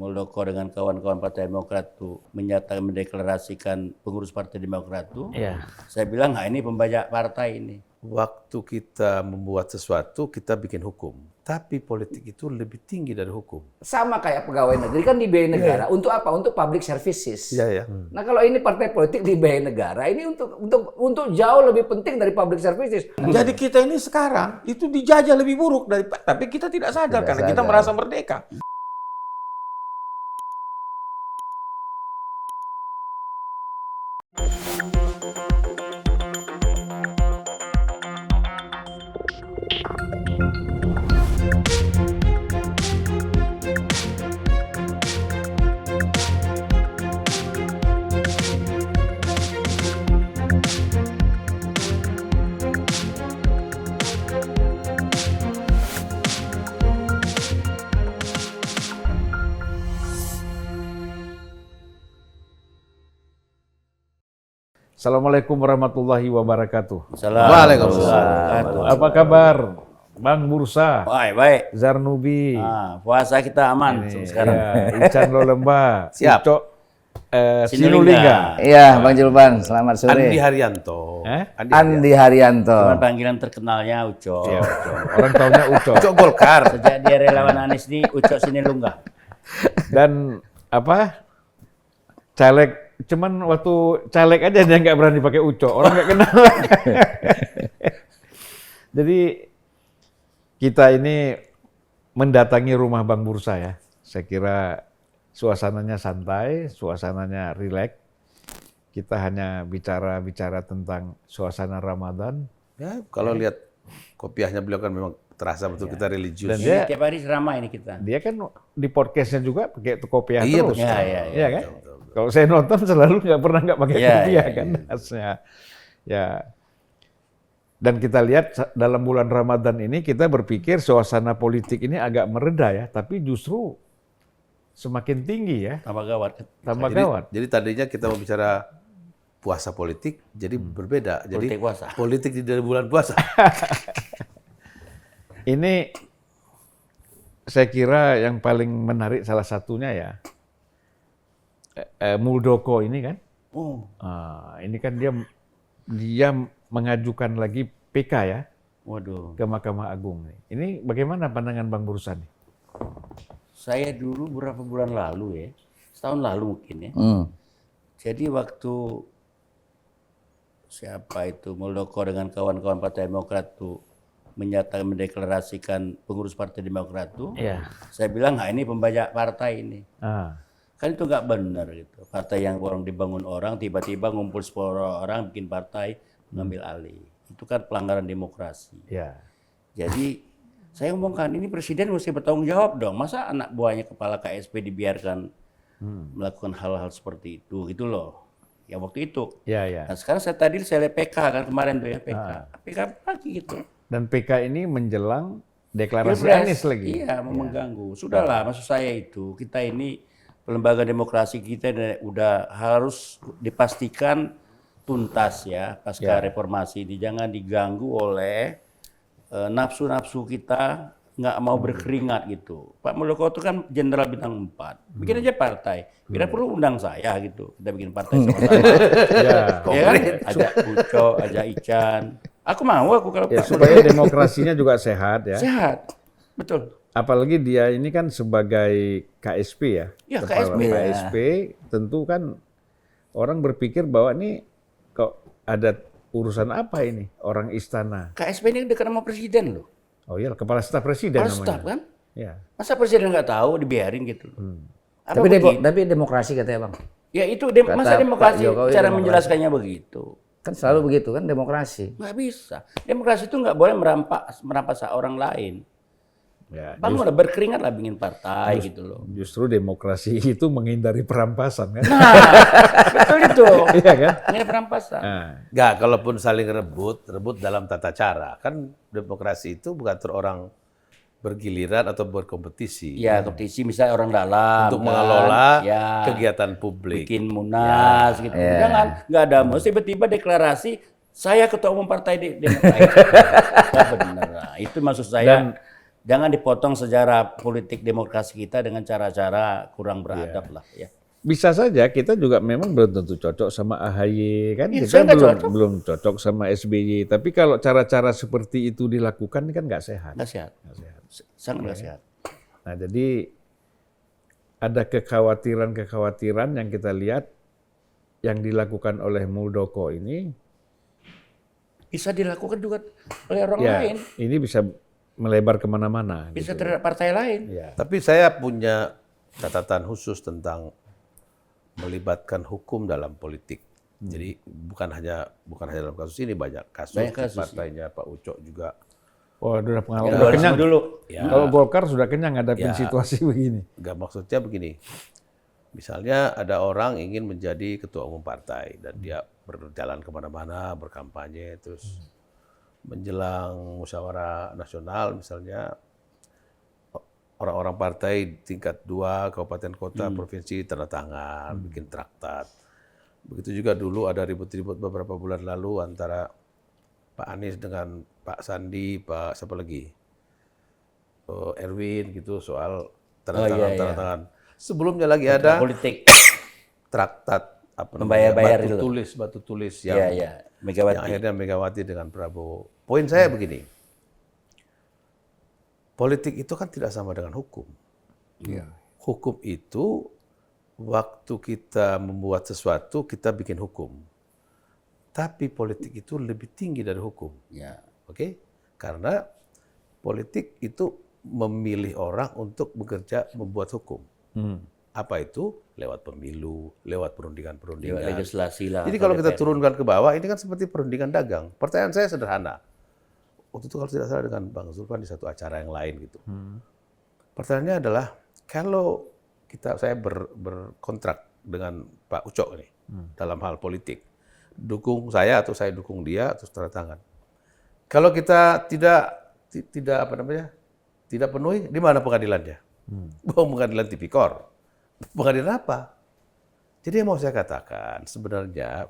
Muldoko dengan kawan-kawan Partai Demokrat tuh menyatakan mendeklarasikan pengurus Partai Demokrat tuh, saya bilang ini pembajak partai ini. Waktu kita membuat sesuatu, kita bikin hukum. Tapi politik itu lebih tinggi dari hukum. Sama kayak pegawai negeri kan dibiayai negara. Untuk apa? Untuk public services. Nah kalau ini partai politik dibiayai negara, ini untuk jauh lebih penting dari public services. Jadi kita ini sekarang itu dijajah lebih buruk dari, tapi kita tidak sadar karena kita merasa merdeka. Assalamualaikum warahmatullahi wabarakatuh. Waalaikumsalam. Apa kabar, Bang Bursa? Baik. Zarnubi. Puasa kita aman sekarang. Ya, Ican Lolemba. Siap. Ucok Sinulinga. Iya, Bang Julban, selamat sore. Andi Haryanto. Andi Haryanto. Cuman panggilan terkenalnya Ucok. Ya, Ucok. Orang taunya Ucok. Ucok Golkar. Sejak dia relawan Anies nih, Ucok Sinilunga. Dan apa? Caleg. Cuman waktu caleg aja dia nggak berani pakai Ucok. Orang nggak kenal. Jadi kita ini mendatangi rumah Bang Bursa ya. Saya kira suasananya santai, suasananya rileks. Kita hanya bicara tentang suasana Ramadan. Ya, kalau lihat kopiahnya beliau kan memang terasa betul kita religius. Dan dia, Tiap hari ramai ini kita. dia kan di podcastnya juga pakai kopiah Iya, terus. betul. Iya kan? Kalau saya nonton selalu nggak pernah nggak pakai kopiah kan khasnya. Ya. Dan kita lihat dalam bulan Ramadan ini kita berpikir suasana politik ini agak mereda ya, tapi justru semakin tinggi ya. Tambah gawat. Tambah gawat. Jadi tadinya kita mau bicara puasa politik, jadi berbeda. Jadi Politik puasa. politik di dalam bulan puasa. Ini saya kira yang paling menarik salah satunya ya Muldoko ini kan. Ini kan dia mengajukan lagi PK ya. Waduh. Ke Mahkamah Agung. Ini bagaimana pandangan Bang Bursa nih? Saya dulu beberapa bulan lalu ya, setahun lalu mungkin ya. Jadi waktu siapa itu Muldoko dengan kawan-kawan Partai Demokrat tuh menyatakan mendeklarasikan pengurus Partai Demokrat tuh, saya bilang ini pembajak partai ini. Kan itu nggak benar gitu. Partai yang orang dibangun orang, tiba-tiba ngumpul 10 orang bikin partai mengambil alih. Itu kan pelanggaran demokrasi. Jadi saya ngomongkan ini presiden mesti bertanggung jawab dong. Masa anak buahnya kepala KSP dibiarkan melakukan hal-hal seperti itu gitu loh. Ya waktu itu. Nah sekarang saya lihat PK kan kemarin tuh ya PK lagi gitu. Dan PK ini menjelang deklarasi Pilpres. Anies lagi. Iya, mau mengganggu. Sudahlah, maksud saya itu kita ini lembaga demokrasi kita udah harus dipastikan tuntas ya pasca reformasi ini, jangan diganggu oleh nafsu-nafsu kita nggak mau berkeringat gitu. Pak Muldoko itu kan jenderal bintang 4, bikin aja partai. Bila perlu undang saya gitu, kita bikin partai sama-sama. Ya kan? Ajak Ucok, ajak Ican. Aku kalau Pak supaya demokrasinya juga sehat ya. Sehat, betul. Apalagi dia ini kan sebagai KSP ya. Ya, Kepala KSP. KSP tentu kan orang berpikir bahwa ini kok ada urusan apa ini orang istana. KSP ini dekat sama presiden loh. Oh iya, kepala staf presiden Kepala namanya. staf kan? Ya. Masa presiden nggak tahu dibiarin gitu. Tapi demokrasi katanya Bang. Ya itu masa demokrasi Jokowi cara demokrasi. menjelaskannya begitu. Kan selalu begitu kan demokrasi. Nggak bisa. Demokrasi itu nggak boleh merampas hak orang lain. Ya, Bang udah berkeringat lah bikin partai gitu loh. justru demokrasi itu menghindari perampasan kan. Nah, betul itu. Iya kan? Ini perampasan. Nggak, kalaupun saling rebut dalam tata cara. Kan demokrasi itu bukan orang bergiliran atau berkompetisi. Ya, kompetisi misalnya orang dalam. Untuk kan? mengelola Ya, kegiatan publik. bikin munas gitu. Jangan, nggak ada mesti tiba-tiba deklarasi, saya ketua umum partai Demokrat. Nggak benar. Nah, itu maksud saya. Jangan dipotong sejarah politik demokrasi kita dengan cara-cara kurang beradab lah ya. Bisa saja kita juga memang belum tentu cocok sama AHY kan, Iya, kita saya nggak belum cocok sama SBY. Tapi kalau cara-cara seperti itu dilakukan kan nggak sehat. Nggak sehat. Sangat nggak sehat. Nah jadi ada kekhawatiran yang kita lihat yang dilakukan oleh Muldoko ini. Bisa dilakukan juga oleh orang Ya, lain. ini bisa melebar kemana-mana. Bisa gitu. terhadap partai lain. Ya. Tapi saya punya catatan khusus tentang melibatkan hukum dalam politik. Jadi bukan hanya dalam kasus ini, banyak kasus, Banyak kasus, partainya Pak Ucok juga. Oh, udah pengalaman. Ya, Udah kenyang dulu. Ya, Kalau Golkar sudah kenyang ngadapin Ya. situasi begini. nggak maksudnya begini. Misalnya ada orang ingin menjadi ketua umum partai dan dia berjalan kemana-mana, berkampanye, terus menjelang musyawarah nasional misalnya orang-orang partai tingkat 2, kabupaten kota, provinsi tanda tangan, bikin traktat. Begitu juga dulu ada ribut-ribut beberapa bulan lalu antara Pak Anies dengan Pak Sandi, Pak siapa lagi? Erwin gitu soal tanda tangan. Sebelumnya lagi ada Politik. traktat Membayar-bayar itu. batu tulis yang Megawati. yang akhirnya Megawati dengan Prabowo. Poin saya begini, politik itu kan tidak sama dengan hukum. Hukum itu waktu kita membuat sesuatu kita bikin hukum, tapi politik itu lebih tinggi dari hukum. Ya. Oke? Karena politik itu memilih orang untuk bekerja membuat hukum. Apa itu? Lewat pemilu, lewat perundingan-perundingan. Lewat legislasi lah. Jadi kalau kita turunkan ke bawah, ini kan seperti perundingan dagang. Pertanyaan saya sederhana. Waktu itu kalau tidak salah dengan Bang Zulfan di satu acara yang lain gitu. Pertanyaannya adalah, kalau saya berkontrak dengan Pak Ucok nih, dalam hal politik, dukung saya atau saya dukung dia, terus tanda tangan. Kalau kita tidak penuhi, di mana pengadilannya? Pengadilan tipikor. Pengadilan apa? Jadi yang mau saya katakan sebenarnya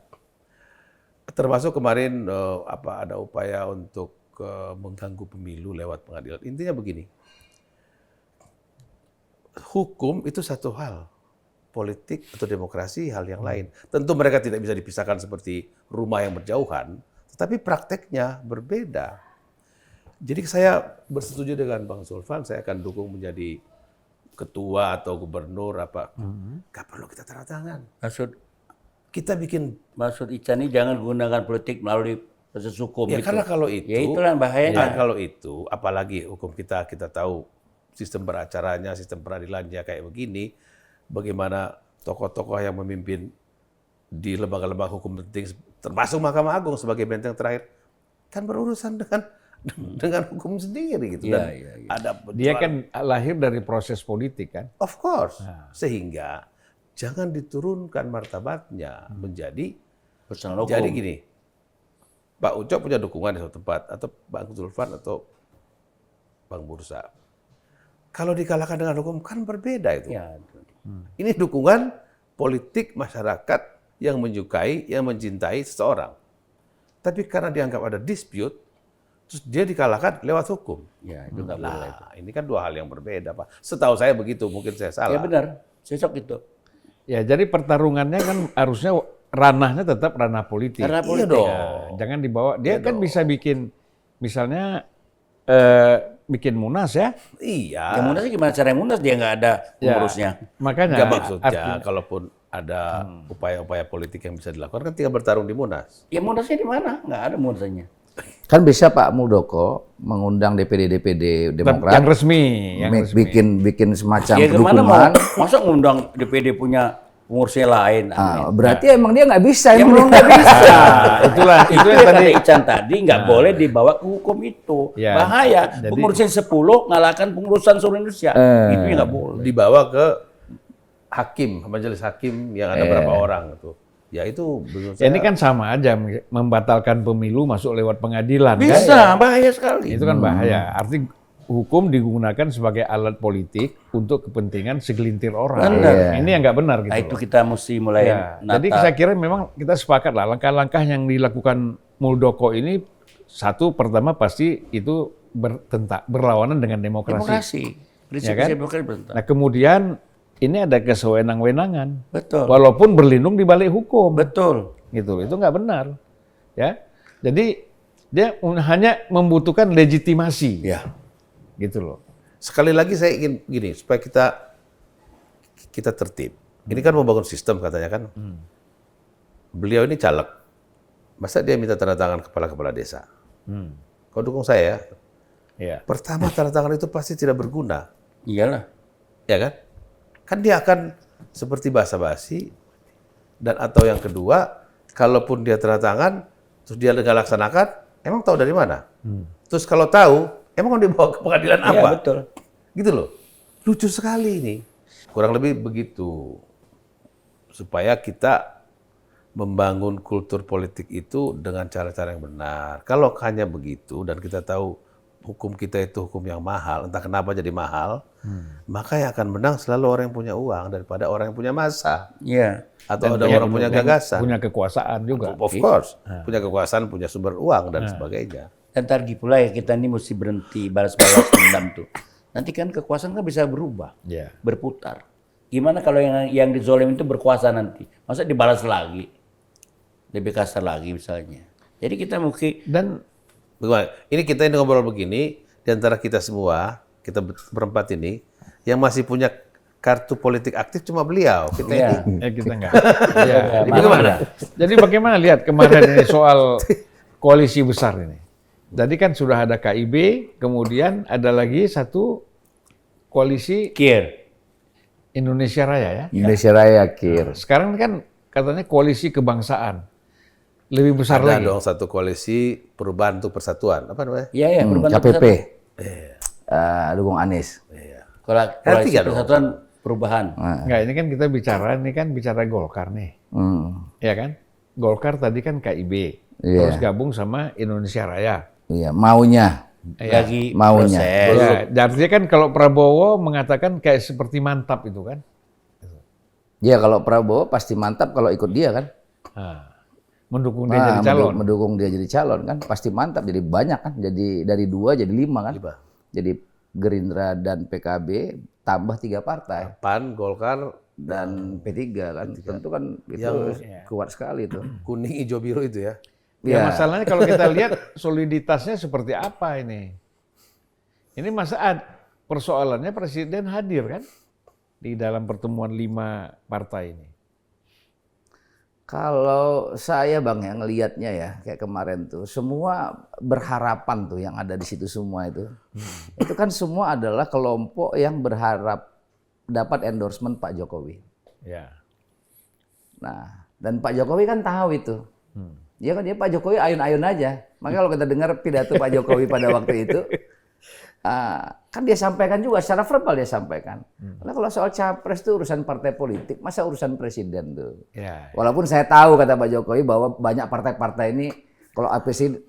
termasuk kemarin ada upaya untuk mengganggu pemilu lewat pengadilan. Intinya begini. Hukum itu satu hal. Politik atau demokrasi hal yang lain. Tentu mereka tidak bisa dipisahkan seperti rumah yang berjauhan, tetapi prakteknya berbeda. Jadi saya bersetuju dengan Bang Zulfan, saya akan dukung menjadi ketua atau gubernur apa. Gak perlu kita tanda tangan. Maksud Ican ini jangan gunakan politik melalui proses hukum. Ya, gitu. karena kalau itu, ya itulah bahayanya. Kalau itu, apalagi hukum kita tahu sistem beracaranya, sistem peradilannya kayak begini, bagaimana tokoh-tokoh yang memimpin di lembaga-lembaga hukum penting, termasuk Mahkamah Agung sebagai benteng terakhir, kan berurusan dengan hukum sendiri gitu. Dan ada Dia kan lahir dari proses politik kan. of course. Sehingga jangan diturunkan martabatnya menjadi Personal hukum. jadi gini. Pak Ucok punya dukungan di suatu tempat atau Bang Zulfan atau Bang Bursa. Kalau dikalahkan dengan hukum kan berbeda itu. Ya. Ini dukungan politik masyarakat yang menyukai, yang mencintai seseorang. Tapi karena dianggap ada dispute, terus dia dikalahkan lewat hukum. Ya, itu nggak boleh. Nah, ini kan dua hal yang berbeda, Pak. Setahu saya begitu, mungkin saya salah. Ya benar, cocok itu. Ya jadi pertarungannya kan harusnya ranahnya tetap ranah politik. Karena politik. dong. Ya, jangan dibawa. Dia kan bisa bikin, misalnya bikin munas ya. Iya. Ya munasnya gimana cara munas dia nggak ada pengurusnya. Makanya. Nggak maksudnya, kalaupun ada upaya-upaya politik yang bisa dilakukan, kan tinggal bertarung di Munas. Ya munasnya di mana? Nggak ada munasnya. Kan bisa Pak Muldoko mengundang DPD Demokrat Yang resmi. bikin semacam Ya kemana mau? dukungan. Masa ngundang DPD punya pengurusnya lain? Berarti emang dia nggak bisa. Ya emang belum nggak bisa. Itulah itu itu yang yang kata tadi. Ican tadi nggak boleh dibawa ke hukum itu. Ya, Bahaya. jadi- Pengurusan 10 ngalahkan pengurusan seluruh Indonesia. Itu yang nggak boleh. Dibawa ke hakim, majelis hakim yang ada berapa orang itu. Ya itu menurut Ya, saya. ini kan sama aja membatalkan pemilu masuk lewat pengadilan kan. Bisa, bahaya sekali. Itu kan bahaya. Arti hukum digunakan sebagai alat politik untuk kepentingan segelintir orang. Benar. Ini yang nggak benar gitu. Nah, itu kita mesti mulai Ya, jadi saya kira memang kita sepakat lah langkah-langkah yang dilakukan Muldoko ini, satu pertama pasti itu berlawanan dengan demokrasi. Demokrasi. Prinsip Ya kan? demokrasi bertentangan. Nah kemudian ini ada kesewenang-wenangan, Betul. walaupun berlindung di balik hukum. Betul. Gitu, itu nggak benar. Ya, jadi dia hanya membutuhkan legitimasi. Ya. Gitu loh. Sekali lagi saya ingin gini, supaya kita tertib. Ini kan membangun sistem katanya kan. Beliau ini caleg. Masa dia minta tanda tangan kepala-kepala desa? Kau dukung saya? Ya. Pertama tanda tangan itu pasti tidak berguna. Iyalah. Ya kan? Kan dia akan seperti basa-basi. Dan atau yang kedua, kalaupun dia tanda tangan, terus dia nggak laksanakan, emang tahu dari mana? Terus kalau tahu, emang mau dibawa ke pengadilan Iya, apa? betul. Gitu loh. Lucu sekali ini. Kurang lebih begitu. Supaya kita membangun kultur politik itu dengan cara-cara yang benar. Kalau hanya begitu dan kita tahu hukum kita itu hukum yang mahal, entah kenapa jadi mahal, maka yang akan menang selalu orang yang punya uang daripada orang yang punya massa. Iya. Atau ada orang punya gagasan. Punya kekuasaan juga. Of course. Punya kekuasaan, punya sumber uang dan sebagainya. Dan targi pula ya kita ini mesti berhenti balas-balas dendam tuh. Nanti kan kekuasaan kan bisa berubah, Ya. berputar. Gimana kalau yang dizolim itu berkuasa nanti? Masa dibalas lagi? Lebih kasar lagi misalnya. Jadi kita mungkin Dan Bagaimana? Ini kita ini ngobrol begini, di antara kita semua, kita berempat ini, yang masih punya kartu politik aktif cuma beliau. Kita Iya. ini. kita enggak. Ya, Jadi bagaimana? Jadi bagaimana lihat kemarin ini soal koalisi besar ini. Jadi kan sudah ada KIB, kemudian ada lagi satu koalisi kir. Indonesia Raya ya. Indonesia Raya, Kir. Sekarang kan katanya koalisi kebangsaan. Lebih besar Ada lagi. dong satu koalisi perubahan untuk persatuan. Apa namanya? Iya ya, perubahan KPP. Persatuan. Dukung Anies. Koalisi tiga dong. persatuan perubahan. Enggak, ini kan kita bicara Golkar nih. Ya kan? Golkar tadi kan KIB. Iya. Terus gabung sama Indonesia Raya. Iya, maunya. Lagi Maunya. proses. Ya, artinya kan kalau Prabowo mengatakan kayak seperti mantap itu kan. Iya, kalau Prabowo pasti mantap kalau ikut dia kan. Nah, mendukung dia jadi calon. Mendukung dia jadi calon kan, pasti mantap. Jadi banyak kan, jadi dari 2 jadi 5 kan. Jadi Gerindra dan PKB tambah 3 partai. PAN, Golkar, Dan P3 kan, tentu kan itu kuat sekali itu. kuning, hijau, biru itu ya. Ya, masalahnya kalau kita lihat soliditasnya seperti apa ini. Ini persoalannya Presiden hadir kan di dalam pertemuan 5 partai ini. Kalau saya Bang yang ngelihatnya ya kayak kemarin tuh semua berharapan tuh yang ada di situ semua itu. Itu kan semua adalah kelompok yang berharap dapat endorsement Pak Jokowi. Ya. Nah, dan Pak Jokowi kan tahu itu. Dia Pak Jokowi ayun-ayun aja. Makanya kalau kita dengar pidato Pak Jokowi pada waktu itu kan dia sampaikan juga secara verbal dia sampaikan. Karena kalau soal capres itu urusan partai politik, masa urusan presiden tuh. Ya. Walaupun saya tahu kata Pak Jokowi bahwa banyak partai-partai ini kalau presiden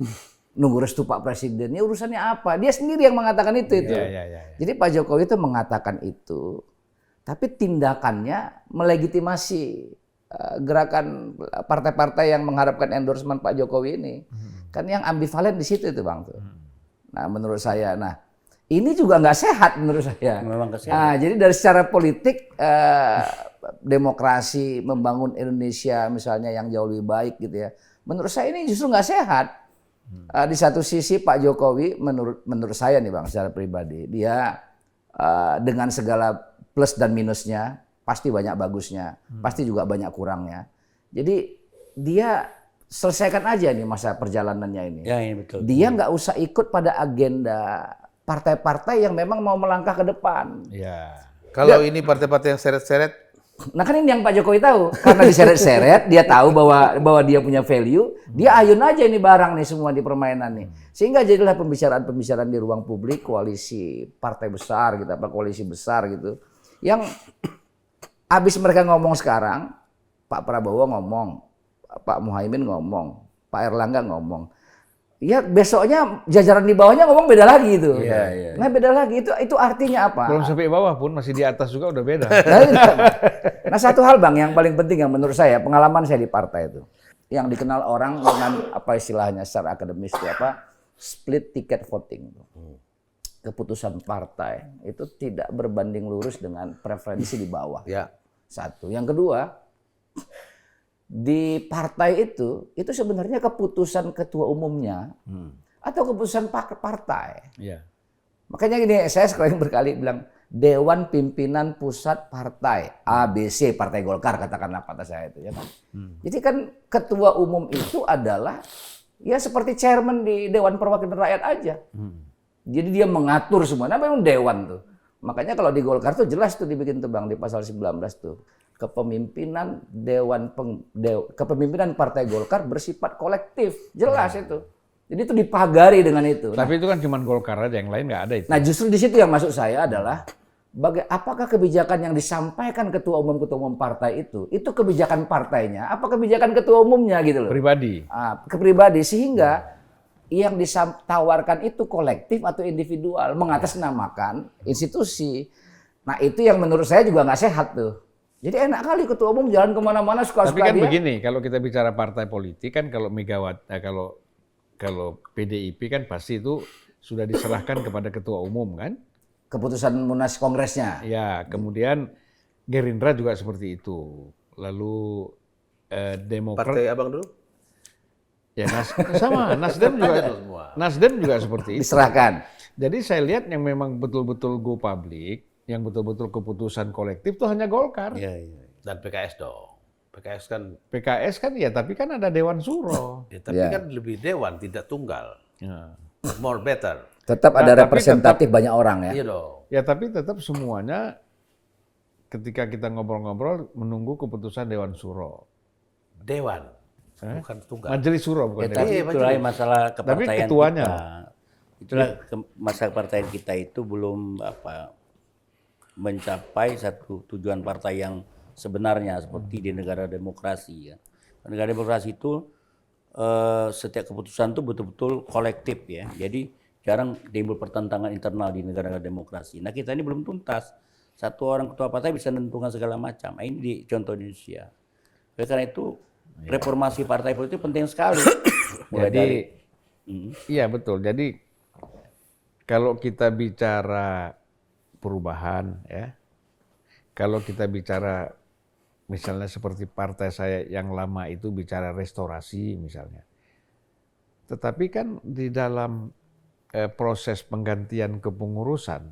nunggu restu Pak Presiden, ini urusannya apa? Dia sendiri yang mengatakan itu. Ya. Jadi Pak Jokowi itu mengatakan itu, tapi tindakannya melegitimasi gerakan partai-partai yang mengharapkan endorsement Pak Jokowi ini. Kan yang ambivalen di situ itu Bang tuh. Nah menurut saya, ini juga nggak sehat menurut saya. Memang kesehatan. Jadi dari secara politik demokrasi membangun Indonesia misalnya yang jauh lebih baik gitu ya. Menurut saya ini justru nggak sehat. Di satu sisi Pak Jokowi menurut saya nih Bang secara pribadi dia dengan segala plus dan minusnya pasti banyak bagusnya, pasti juga banyak kurangnya. Jadi dia selesaikan aja nih masa perjalanannya ini. Ya, ini betul. Dia nggak usah ikut pada agenda partai-partai yang memang mau melangkah ke depan. Ya. Kalau ini partai-partai yang seret-seret, Nah kan ini yang Pak Jokowi tahu. Karena diseret-seret, dia tahu bahwa dia punya value, dia ayun aja ini barang nih semua di permainan nih. Sehingga jadilah pembicaraan-pembicaraan di ruang publik, koalisi partai besar gitu, apa koalisi besar gitu. Yang habis mereka ngomong sekarang, Pak Prabowo ngomong, Pak Muhaimin ngomong, Pak Erlangga ngomong. Ya besoknya jajaran di bawahnya ngomong beda lagi itu. Iya. Nah beda lagi itu artinya apa? Belum sampai bawah pun masih di atas juga udah beda. Nah satu hal Bang yang paling penting yang menurut saya pengalaman saya di partai itu yang dikenal orang dengan apa istilahnya secara akademis itu apa split ticket voting. Keputusan partai itu tidak berbanding lurus dengan preferensi di bawah. Ya. Satu. Yang kedua, di partai itu sebenarnya keputusan ketua umumnya atau keputusan partai. Ya. Makanya gini, saya sekali berkali bilang Dewan Pimpinan Pusat Partai ABC Partai Golkar, katakanlah kata saya itu ya kan. Jadi kan ketua umum itu adalah ya seperti chairman di Dewan Perwakilan Rakyat aja. Jadi dia mengatur semua. Nah, memang dewan tuh. Makanya kalau di Golkar tuh jelas tuh dibikin tuh Bang di pasal 19 tuh. Kepemimpinan kepemimpinan Partai Golkar bersifat kolektif. Jelas itu. Jadi itu dipagari dengan itu. Tapi itu kan cuma Golkar aja, yang lain nggak ada itu. Nah justru di situ yang masuk saya adalah apakah kebijakan yang disampaikan ketua umum partai itu kebijakan partainya, apa kebijakan ketua umumnya gitu loh. Pribadi. Kepribadi sehingga yang ditawarkan itu kolektif atau individual, mengatasnamakan institusi. Nah itu yang menurut saya juga nggak sehat tuh. Jadi enak kali ketua umum jalan kemana-mana suka-suka Tapi kan dia. begini, kalau kita bicara partai politik kan kalau Megawati, kalau PDIP kan pasti itu sudah diserahkan kepada ketua umum kan? Keputusan Munas Kongresnya. Ya, kemudian Gerindra juga seperti itu. Lalu Demokrat. Partai abang dulu? Ya sama, Nasdem juga seperti itu. Diserahkan. Jadi saya lihat yang memang betul-betul go public, yang betul-betul keputusan kolektif itu hanya Golkar. Iya, iya. Dan PKS dong. PKS kan ya, tapi kan ada Dewan Suro. Ya, tapi kan lebih dewan, tidak tunggal. Ya. More better. Tetap ada Tapi representatif banyak orang ya. Iya dong. Ya tapi tetap semuanya ketika kita ngobrol-ngobrol menunggu keputusan Dewan Suro. Dewan, bukan tunggal. Majelis Suro bukan Ya, Dewan. tapi itulah masalah kepartaian ketuanya. kita. Itulah masalah kepartaian kita itu belum mencapai satu tujuan partai yang sebenarnya seperti di negara demokrasi ya. Negara demokrasi itu setiap keputusan itu betul-betul kolektif ya. Jadi jarang timbul pertentangan internal di negara demokrasi. Nah kita ini belum tuntas. Satu orang ketua partai bisa menentukan segala macam. Nah, ini di contoh Indonesia. Oleh karena itu reformasi partai politik penting sekali. Jadi iya betul. Jadi kalau kita bicara perubahan ya, kalau kita bicara misalnya seperti partai saya yang lama itu bicara restorasi misalnya. Tetapi kan di dalam proses penggantian kepengurusan,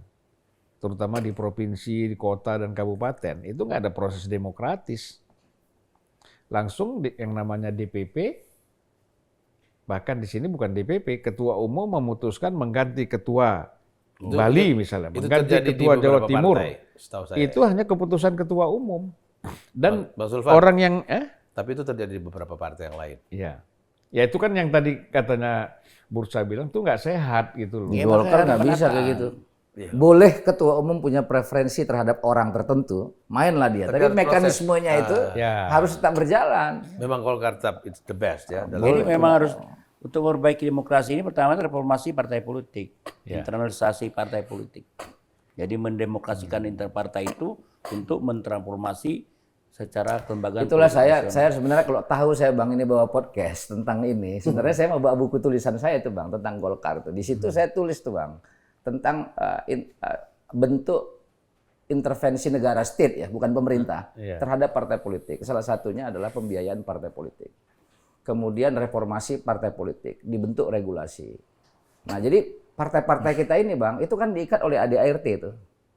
terutama di provinsi, di kota, dan kabupaten, itu nggak ada proses demokratis. Langsung yang namanya DPP, bahkan di sini bukan DPP, ketua umum memutuskan mengganti ketua Bali misalnya, mengganti ketua Jawa Timur. Partai, itu hanya keputusan ketua umum. Dan Bang Zulfan, orang yang tapi itu terjadi di beberapa partai yang lain. ya itu kan yang tadi katanya Bursa bilang tuh nggak sehat gitu loh. Di Golkar nggak bisa kayak gitu. Boleh ketua umum punya preferensi terhadap orang tertentu, mainlah dia. Tapi mekanismenya itu harus tetap berjalan. Memang Golkar tetap it's the best ya. Jadi memang harus untuk memperbaiki demokrasi ini pertama reformasi partai politik, internalisasi partai politik. Jadi mendemokrasikan interpartai itu untuk mentransformasi secara kelembagaan. Itulah saya sebenarnya kalau tahu saya Bang ini bawa podcast tentang ini, sebenarnya saya mau bawa buku tulisan saya itu Bang tentang Golkar tuh. Di situ saya tulis tuh Bang tentang bentuk intervensi negara state ya, bukan pemerintah terhadap partai politik. Salah satunya adalah pembiayaan partai politik. Kemudian reformasi partai politik, dibentuk regulasi. Nah, jadi partai-partai kita ini Bang, itu kan diikat oleh ADART itu.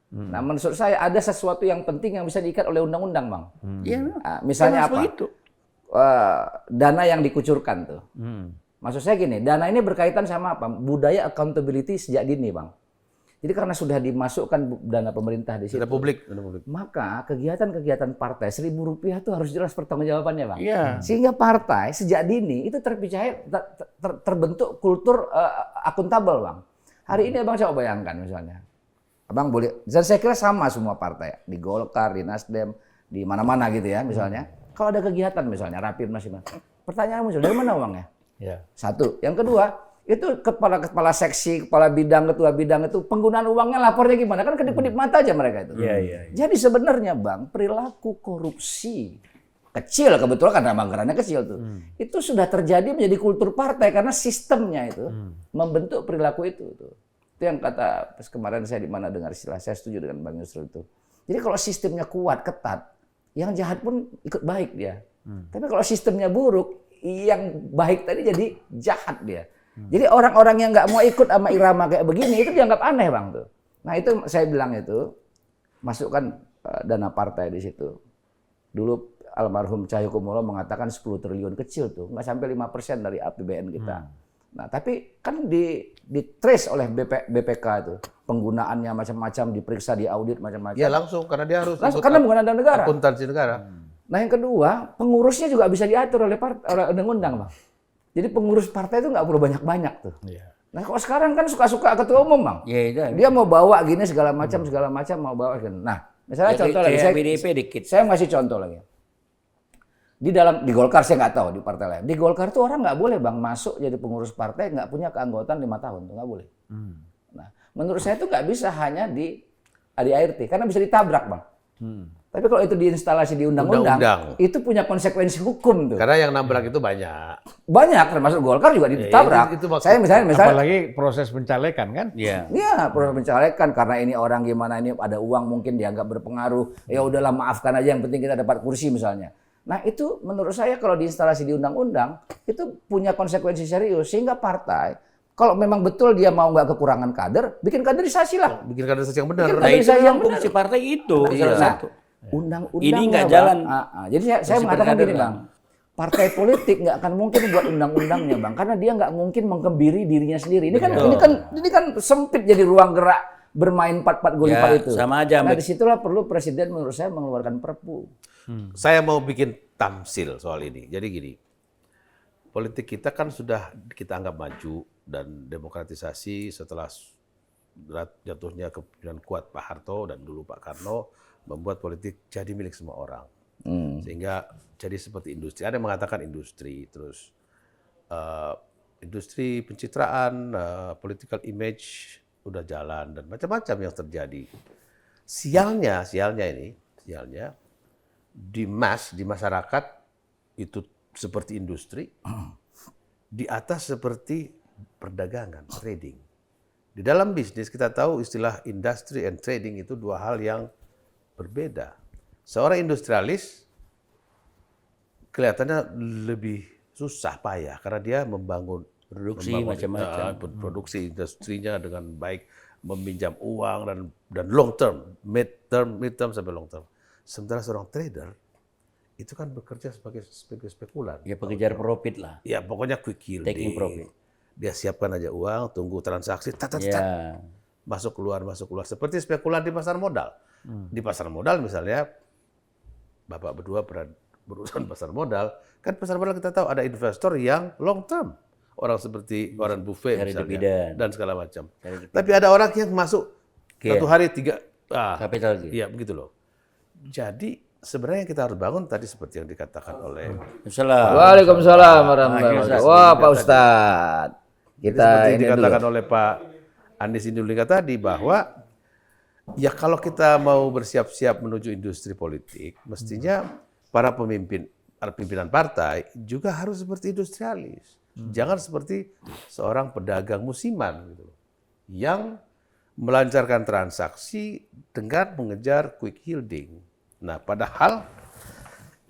Nah, menurut saya ada sesuatu yang penting yang bisa diikat oleh undang-undang, Bang. Iya. Misalnya apa? Dana yang dikucurkan tuh. Maksud saya gini, dana ini berkaitan sama apa? Budaya accountability sejak dini, Bang. Jadi karena sudah dimasukkan dana pemerintah di situ, Publik. maka kegiatan-kegiatan partai Rp1.000 itu harus jelas pertanggungjawabannya, Bang. Iya. Sehingga partai sejak dini itu terbentuk kultur akuntabel, Bang. Hari ini Abang coba bayangkan misalnya. Abang boleh, dan saya kira sama semua partai, di Golkar, di Nasdem, di mana-mana gitu ya misalnya. Kalau ada kegiatan misalnya, Rapimnas, pertanyaan muncul, dari mana uangnya? Ya. Satu. Yang kedua, itu kepala seksi, kepala bidang, ketua bidang itu penggunaan uangnya lapornya gimana? Kan kedip-kedip mata aja mereka itu. Iya. Jadi sebenarnya Bang, perilaku korupsi kecil, kebetulan karena anggarannya kecil tuh. Itu sudah terjadi menjadi kultur partai karena sistemnya itu membentuk perilaku itu tuh. Itu yang kata kemarin saya di mana dengar istilah, saya setuju dengan Bang Yusril itu. Jadi kalau sistemnya kuat, ketat, yang jahat pun ikut baik dia. Tapi kalau sistemnya buruk, yang baik tadi jadi jahat dia. Jadi orang-orang yang nggak mau ikut sama irama kayak begini itu dianggap aneh Bang tuh. Nah itu saya bilang itu masukkan dana partai di situ. Dulu almarhum Cahyokumolo mengatakan 10 triliun kecil tuh, nggak sampai 5% dari APBN kita. Nah tapi kan di trace oleh BPK itu penggunaannya macam-macam, diperiksa, diaudit macam-macam. Ya langsung karena dia harus karena menggunakan dana negara. akuntansi negara. Nah yang kedua, pengurusnya juga bisa diatur oleh undang-undang Bang. Jadi pengurus partai itu nggak perlu banyak-banyak tuh. Iya. Nah kalau sekarang kan suka-suka ketua umum Bang. Iya, Dia mau bawa gini segala macam mau bawa gini. Nah misalnya contoh lagi, BDP dikit. saya ngasih contoh lagi. Di Golkar saya nggak tahu di partai lain. Di Golkar tuh orang nggak boleh Bang masuk jadi pengurus partai nggak punya keanggotaan 5 tahun tuh nggak boleh. Nah menurut saya itu nggak bisa hanya di ADART karena bisa ditabrak Bang. Tapi kalau itu diinstalasi di undang-undang, itu punya konsekuensi hukum tuh. Karena yang nabrak itu banyak. Banyak, termasuk Golkar juga ditabrak. Itu Saya misalnya Apalagi proses pencalekan kan? Iya. Iya, proses pencalekan karena ini orang gimana ini ada uang mungkin dianggap berpengaruh. Ya udahlah maafkan aja yang penting kita dapat kursi misalnya. Nah, itu menurut saya kalau diinstalasi di undang-undang itu punya konsekuensi serius sehingga partai kalau memang betul dia mau nggak kekurangan kader, bikin kaderisasi lah. Bikin kaderisasi yang benar. Nah itu yang fungsi partai itu. Nah, undang-undang ini nggak jalan. Jadi saya mengatakan gini Bang, partai politik nggak akan mungkin buat undang-undangnya Bang, karena dia nggak mungkin mengkebiri dirinya sendiri. Ini kan sempit jadi ruang gerak bermain 4-4 gol 4 itu. Sama aja. Nah disitulah perlu presiden menurut saya mengeluarkan perpu. Saya mau bikin tamsil soal ini. Jadi gini, politik kita kan sudah kita anggap maju dan demokratisasi setelah jatuhnya kepemimpinan kuat Pak Harto dan dulu Pak Karno membuat politik jadi milik semua orang. Sehingga jadi seperti industri. Ada yang mengatakan industri, terus industri pencitraan, political image udah jalan dan macam-macam yang terjadi. Sialnya di masyarakat itu seperti industri, di atas seperti perdagangan, trading. Di dalam bisnis kita tahu istilah industry and trading itu dua hal yang berbeda. Seorang industrialis kelihatannya lebih susah payah karena dia membangun macam-macam. Produksi industrinya dengan baik, meminjam uang dan long term, mid term sampai long term. Sementara seorang trader itu kan bekerja sebagai spekulan. Ya pengejar profit lah. Ya pokoknya quick yielding. Taking profit. Dia siapkan aja uang, tunggu transaksi, masuk keluar. Seperti spekulan di pasar modal. Di pasar modal misalnya, Bapak berdua berurusan pasar modal, kan pasar modal kita tahu ada investor yang long term. Orang seperti Warren Buffett misalnya, dan segala macam. Tapi ada orang yang masuk satu hari 3 capital. Iya begitu loh. Jadi sebenarnya kita harus bangun tadi seperti yang dikatakan oleh Waalaikumsalam warahmatullahi wabarakatuh. Wah Pak Ustadz. Seperti dikatakan oleh Pak Andi Sindulingga tadi bahwa ya kalau kita mau bersiap-siap menuju industri politik, mestinya para pimpinan partai juga harus seperti industrialis. Jangan seperti seorang pedagang musiman gitu, yang melancarkan transaksi dengan mengejar quick yielding. Nah, padahal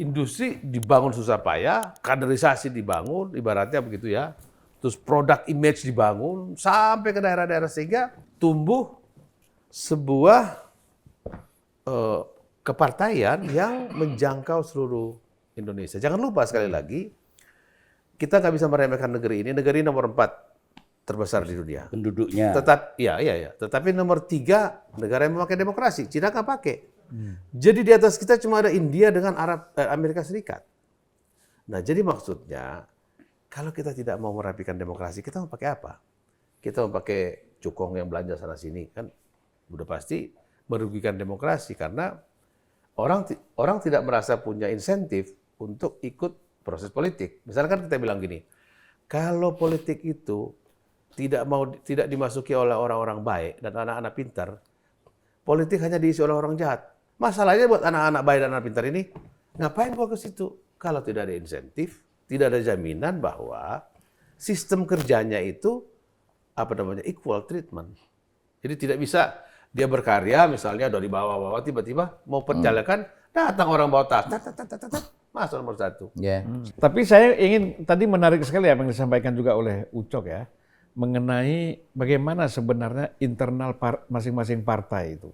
industri dibangun susah payah, kaderisasi dibangun, ibaratnya begitu ya. Terus produk image dibangun sampai ke daerah-daerah sehingga tumbuh sebuah kepartaian yang menjangkau seluruh Indonesia. Jangan lupa sekali lagi, kita nggak bisa meremehkan negeri ini. Negeri nomor 4 terbesar di dunia. Penduduknya. Tetapi nomor 3 negara yang memakai demokrasi. Cina nggak pakai. Jadi di atas kita cuma ada India dengan Amerika Serikat. Nah, jadi maksudnya kalau kita tidak mau merapikan demokrasi, kita mau pakai apa? Kita mau pakai cukong yang belanja sana sini, kan udah pasti merugikan demokrasi karena orang tidak merasa punya insentif untuk ikut proses politik. Misalkan kita bilang gini, kalau politik itu tidak dimasuki oleh orang-orang baik dan anak-anak pintar, politik hanya diisi oleh orang jahat. Masalahnya buat anak-anak baik dan anak pintar ini, Ngapain gua ke situ? Kalau tidak ada insentif, tidak ada jaminan bahwa sistem kerjanya itu equal treatment. Jadi tidak bisa dia berkarya misalnya dari bawah-bawah tiba-tiba mau perjalanan datang orang bawa tas, masuk nomor 1. Ya. Tapi saya ingin tadi menarik sekali apa yang disampaikan juga oleh Ucok ya, mengenai bagaimana sebenarnya internal masing-masing partai itu,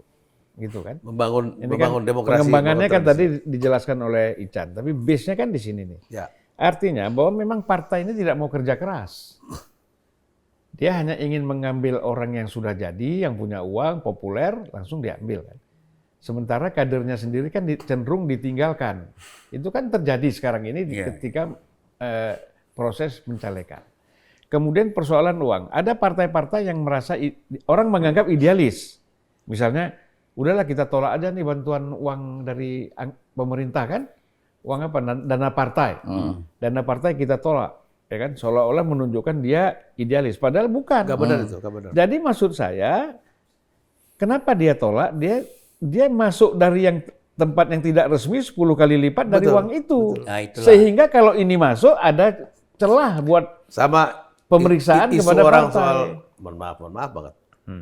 gitu kan? Membangun demokrasi. Pengembangannya kan tadi dijelaskan oleh Ican, tapi base-nya kan di sini nih. Ya. Artinya bahwa memang partai ini tidak mau kerja keras. Dia hanya ingin mengambil orang yang sudah jadi, yang punya uang, populer, langsung diambil kan. Sementara kadernya sendiri kan cenderung ditinggalkan. Itu kan terjadi sekarang ini ketika proses pencalekan. Kemudian persoalan uang. Ada partai-partai yang merasa orang menganggap idealis. Misalnya, udahlah kita tolak aja nih bantuan uang dari pemerintah kan. Uang apa? Dana partai. Dana partai kita tolak. Ya kan? Seolah-olah menunjukkan dia idealis. Padahal bukan. Gak benar itu, gak benar. Jadi maksud saya, kenapa dia tolak? Dia masuk dari yang tempat yang tidak resmi 10 kali lipat dari uang itu. Nah, sehingga kalau ini masuk ada celah buat sama pemeriksaan isu kepada orang partai. soal, mohon maaf banget.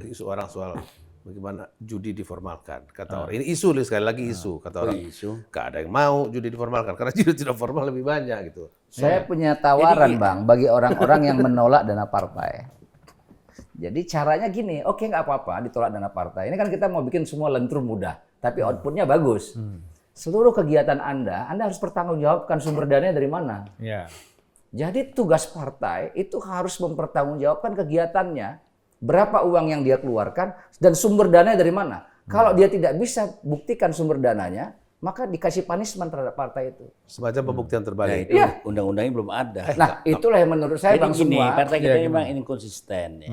Isu orang soal bagaimana judi diformalkan. Kata orang, ini isu sekali lagi isu. Kata orang, gak ada yang mau judi diformalkan karena judi tidak formal lebih banyak gitu. Saya punya tawaran Bang bagi orang-orang yang menolak dana partai. Jadi caranya gini, oke nggak apa-apa ditolak dana partai. Ini kan kita mau bikin semua lentrum mudah, tapi outputnya bagus. Seluruh kegiatan Anda harus pertanggungjawabkan sumber dananya dari mana. Ya. Jadi tugas partai itu harus mempertanggungjawabkan kegiatannya. Berapa uang yang dia keluarkan dan sumber dananya dari mana. Kalau dia tidak bisa buktikan sumber dananya, maka dikasih punishment terhadap partai itu. Semacam pembuktian terbalik. Itu undang-undangnya belum ada. Nah, itulah yang menurut saya Jadi Bang gini, semua. partai kita memang inkonsisten ya.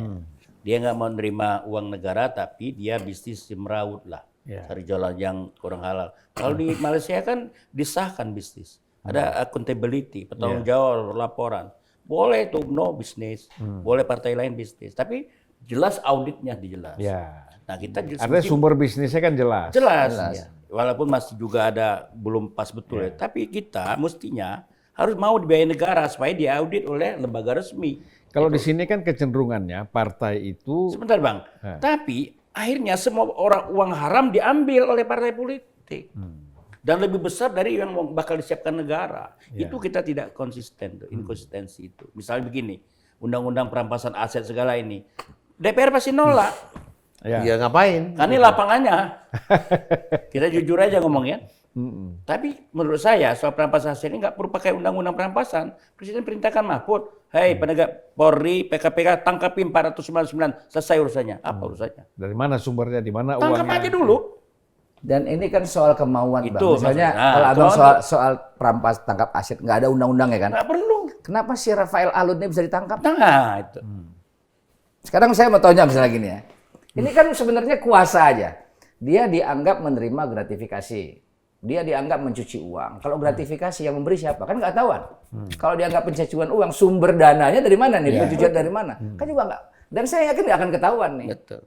Dia nggak mau menerima uang negara, tapi dia bisnis semrawut lah. Cari jalan yang kurang halal. Kalau di Malaysia kan disahkan bisnis. Ada accountability, bertanggung jawab, laporan. Boleh tuh no bisnis, boleh partai lain bisnis. Tapi jelas auditnya dijelas. Ya. Nah kita Artinya sumber bisnisnya kan jelas. jelas. Ya. Walaupun masih juga ada belum pas betul ya. Tapi kita mestinya harus mau dibiayai negara supaya diaudit oleh lembaga resmi. Kalau di sini kan kecenderungannya partai itu. Sebentar Bang. Tapi akhirnya semua uang haram diambil oleh partai politik. Dan lebih besar dari yang bakal disiapkan negara. Itu kita tidak konsisten, inkonsistensi itu. Misalnya begini, undang-undang perampasan aset segala ini. DPR pasti nolak. Ya ngapain? Kan ini lapangannya. Kita jujur aja ngomongnya. Tapi menurut saya soal perampasan aset ini nggak perlu pakai undang-undang perampasan. Presiden perintahkan Mahfud, hei penegak Polri, PKPK tangkapin 499, selesai urusannya. Apa urusannya? Dari mana sumbernya, di mana uangnya? Tangkap aja dulu. Dan ini kan soal kemauan Itu, Bang. Misalnya maksudnya. kalau Abang soal perampas tangkap aset, nggak ada undang-undang ya kan? Nggak perlu. Kenapa si Rafael Alun ini bisa ditangkap? Nah itu. Sekarang saya mau tanya misalnya gini ya. Ini kan sebenarnya kuasa aja. Dia dianggap menerima gratifikasi. Dia dianggap mencuci uang. Kalau gratifikasi yang memberi siapa? Kan nggak tahuan. Kalau dianggap pencucian uang, sumber dananya dari mana nih? Pencucian dari mana? Kan juga nggak. Dan saya yakin dia akan ketahuan nih. Betul.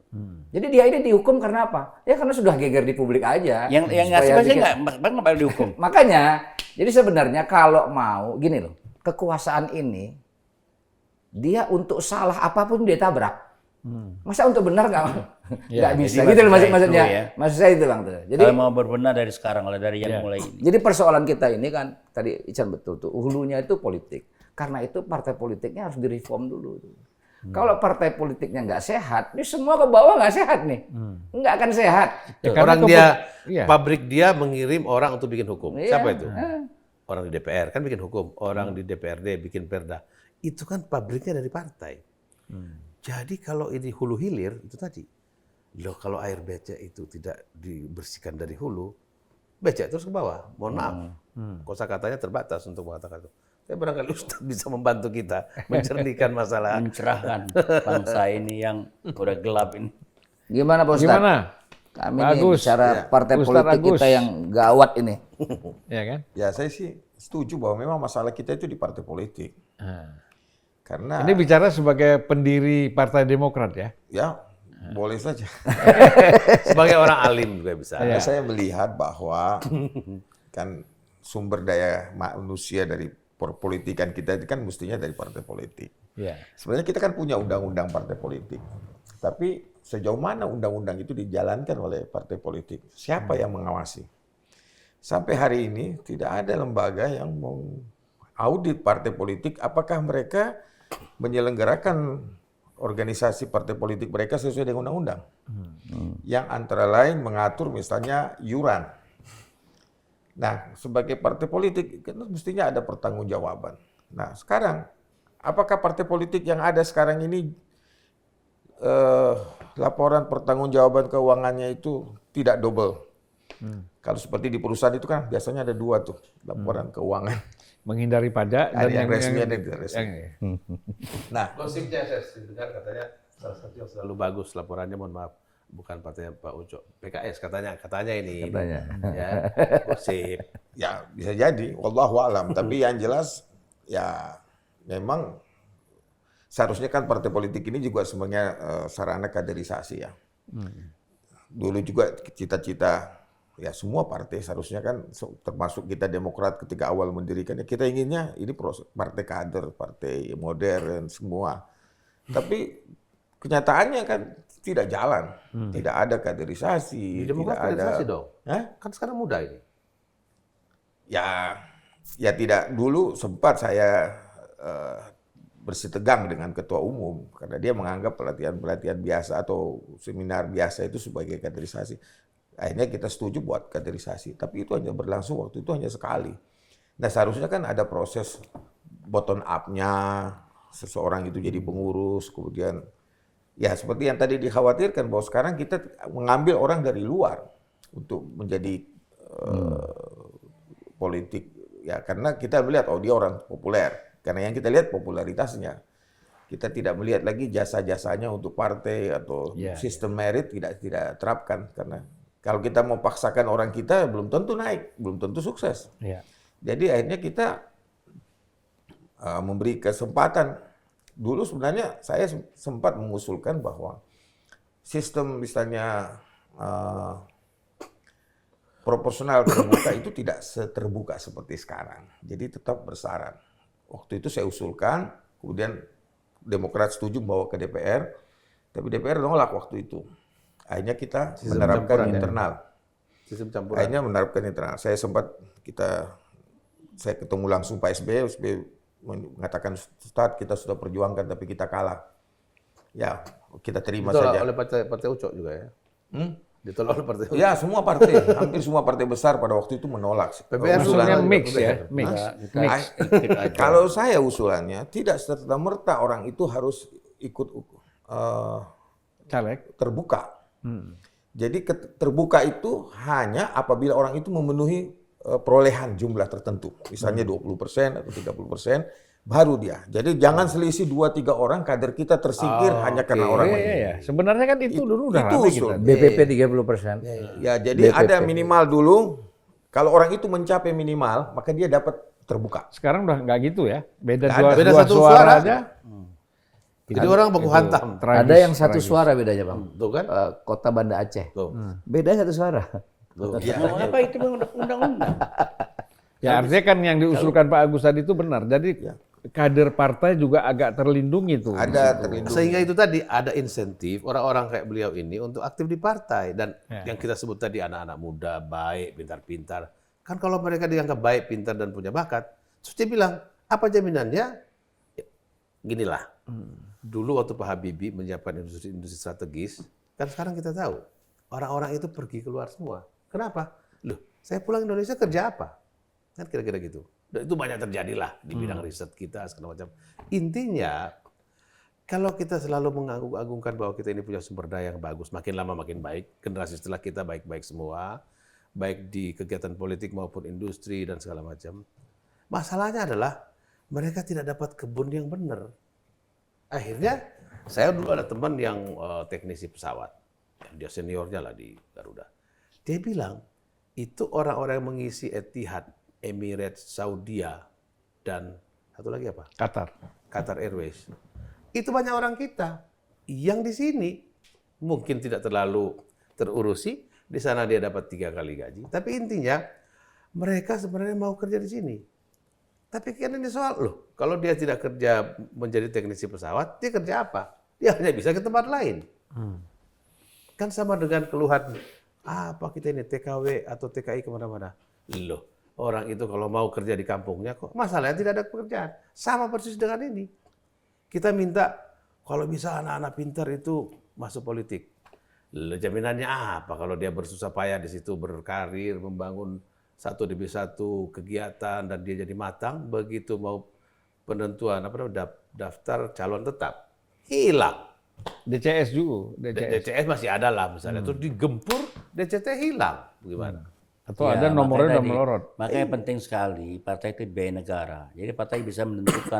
Jadi dia ini dihukum karena apa? Ya karena sudah geger di publik aja. Yang ngasih pasti nggak bakal dihukum. Makanya, jadi sebenarnya kalau mau gini loh, kekuasaan ini dia untuk salah apapun dia tabrak. Masa untuk benar nggak bisa gitu loh maksudnya. Ya. Maksud saya itu Bang. Jadi kalau mau berbenah dari sekarang lah, dari yang mulai ini. Jadi persoalan kita ini kan tadi Ican betul tuh, hulunya itu politik. Karena itu partai politiknya harus direform dulu. Kalau partai politiknya nggak sehat, ini semua ke bawah nggak sehat nih, nggak akan sehat. Orang pabrik dia mengirim orang untuk bikin hukum. Siapa itu? Orang di DPR kan bikin hukum, orang di DPRD bikin perda. Itu kan pabriknya dari partai. Jadi kalau ini hulu hilir itu tadi, loh kalau air becek itu tidak dibersihkan dari hulu, becek terus ke bawah. Mohon maaf, kosakatanya terbatas untuk mengatakan itu. Ya barangkali Ustadz bisa membantu kita mencernihkan masalah. Mencerahkan bangsa ini yang udah gelap ini. Gimana Pak Ustadz? Gimana? Kami ini bicara partai politik kita yang gawat ini. Ya kan? Ya saya sih setuju bahwa memang masalah kita itu di partai politik. Karena Ini bicara sebagai pendiri Partai Demokrat ya? ya boleh saja. Sebagai orang alim juga bisa. Karena saya melihat bahwa kan sumber daya manusia dari perpolitikan kita itu kan mestinya dari partai politik. Ya. Sebenarnya kita kan punya undang-undang partai politik. Tapi sejauh mana undang-undang itu dijalankan oleh partai politik? Siapa yang mengawasi? Sampai hari ini tidak ada lembaga yang mengaudit partai politik apakah mereka menyelenggarakan organisasi partai politik mereka sesuai dengan undang-undang. Yang antara lain mengatur misalnya iuran. Nah, sebagai partai politik kan mestinya ada pertanggungjawaban. Nah, sekarang apakah partai politik yang ada sekarang ini laporan pertanggungjawaban keuangannya itu tidak double? Kalau seperti di perusahaan itu kan biasanya ada 2 tuh laporan keuangan. Menghindari pajak Ada dan yang resmi, ada yang tidak resmi. Nah, gosipnya saya dengar katanya salah satu yang selalu bagus laporannya, mohon maaf, bukan partainya Pak Ucok, PKS katanya ini. Katanya. Ya, gosip. Ya bisa jadi, wallahu alam. Tapi yang jelas ya memang seharusnya kan partai politik ini juga sebenarnya sarana kaderisasi ya. Dulu juga cita-cita ya semua partai seharusnya kan termasuk kita Demokrat ketika awal mendirikan ya kita inginnya ini partai kader, partai modern semua. Tapi kenyataannya kan tidak jalan, tidak ada kaderisasi, Di Demokrat tidak ada. kaderisasi dong. Hah? Kan sekarang muda ini. Ya tidak, dulu sempat saya bersitegang dengan ketua umum karena dia menganggap pelatihan biasa atau seminar biasa itu sebagai kaderisasi. Akhirnya kita setuju buat kaderisasi, tapi itu hanya berlangsung waktu itu hanya sekali. Nah seharusnya kan ada proses bottom up-nya, seseorang itu jadi pengurus, kemudian ya seperti yang tadi dikhawatirkan bahwa sekarang kita mengambil orang dari luar untuk menjadi politik, ya karena kita melihat oh dia orang populer, karena yang kita lihat popularitasnya. Kita tidak melihat lagi jasa-jasanya untuk partai atau sistem merit tidak terapkan karena kalau kita mau paksakan orang kita belum tentu naik, belum tentu sukses. Ya. Jadi akhirnya kita memberi kesempatan. Dulu sebenarnya saya sempat mengusulkan bahwa sistem misalnya proporsional terbuka itu tidak seterbuka seperti sekarang. Jadi tetap bersyarat. Waktu itu saya usulkan, kemudian Demokrat setuju bawa ke DPR, tapi DPR nolak waktu itu. Akhirnya kita menerapkan internal. Sistem campuran. Akhirnya menerapkan internal. Saya ketemu langsung Pak SBY mengatakan, Ustadz kita sudah perjuangkan tapi kita kalah. Ya, kita terima Ditolak saja. oleh partai Ucok juga ya? Ditolak oleh partai Ucok. Ya, semua partai, hampir semua partai besar pada waktu itu menolak. PBR Usulannya juga mix PBR. ya, mix. Kalau saya usulannya tidak serta-merta orang itu harus ikut Caleg. terbuka. Jadi terbuka itu hanya apabila orang itu memenuhi perolehan jumlah tertentu. Misalnya 20% atau 30%, baru dia. Jadi jangan selisih 2-3 orang kader kita tersingkir hanya karena orang lain. Iya. Sebenarnya kan itu dulu udah Itu ramai usul. kita. BPP 30%. Ya, jadi ada minimal dulu. Kalau orang itu mencapai minimal, maka dia dapat terbuka. Sekarang udah nggak gitu ya. Beda Nggak ada. Beda dua satu suara suara aja. Jadi orang baku hantam. Ada yang satu suara bedanya Bang. Tuh kan? Kota Banda Aceh. Tuh. Beda satu suara. Tuh. Mau apa itu undang-undang? Ya artinya kan yang diusulkan Pak Agus tadi itu benar. Jadi kader partai juga agak terlindungi tuh. Ada terlindungi. Sehingga itu tadi ada insentif orang-orang kayak beliau ini untuk aktif di partai. Dan yang kita sebut tadi anak-anak muda, baik, pintar-pintar. Kan kalau mereka dianggap baik, pintar, dan punya bakat, terus dia bilang, apa jaminannya? Ya, ginilah, dulu waktu Pak Habibie menyiapkan industri strategis, kan sekarang kita tahu, orang-orang itu pergi keluar semua. Kenapa? Loh, saya pulang Indonesia kerja apa? Kan kira-kira gitu. Dan itu banyak terjadilah di bidang riset kita, segala macam. Intinya, kalau kita selalu mengagung-agungkan bahwa kita ini punya sumber daya yang bagus, makin lama makin baik, generasi setelah kita baik-baik semua, baik di kegiatan politik maupun industri dan segala macam. Masalahnya adalah mereka tidak dapat kebun yang benar. Akhirnya, saya dulu ada teman yang teknisi pesawat. Dia seniornya lah di Garuda. Dia bilang, itu orang-orang yang mengisi Etihad, Emirates, Saudia, dan satu lagi apa? Qatar Airways. Itu banyak orang kita yang di sini mungkin tidak terlalu terurusi, di sana dia dapat 3 kali gaji. Tapi intinya mereka sebenarnya mau kerja di sini. Tapi kan ini soal loh, kalau dia tidak kerja menjadi teknisi pesawat, dia kerja apa? Dia hanya bisa ke tempat lain. Kan sama dengan keluhan, apa kita ini TKW atau TKI kemana-mana. Loh, orang itu kalau mau kerja di kampungnya kok masalahnya tidak ada pekerjaan. Sama persis dengan ini. Kita minta kalau bisa anak-anak pintar itu masuk politik. Loh, jaminannya apa kalau dia bersusah payah di situ berkarir, membangun satu demi satu kegiatan dan dia jadi matang, begitu mau penentuan daftar calon tetap hilang. DCS juga, DCS masih ada lah misalnya, terus digempur DCT hilang, gimana? Atau Ya, ada nomornya udah makanya melorot. Makanya penting sekali partai itu biaya negara. Jadi partai bisa menentukan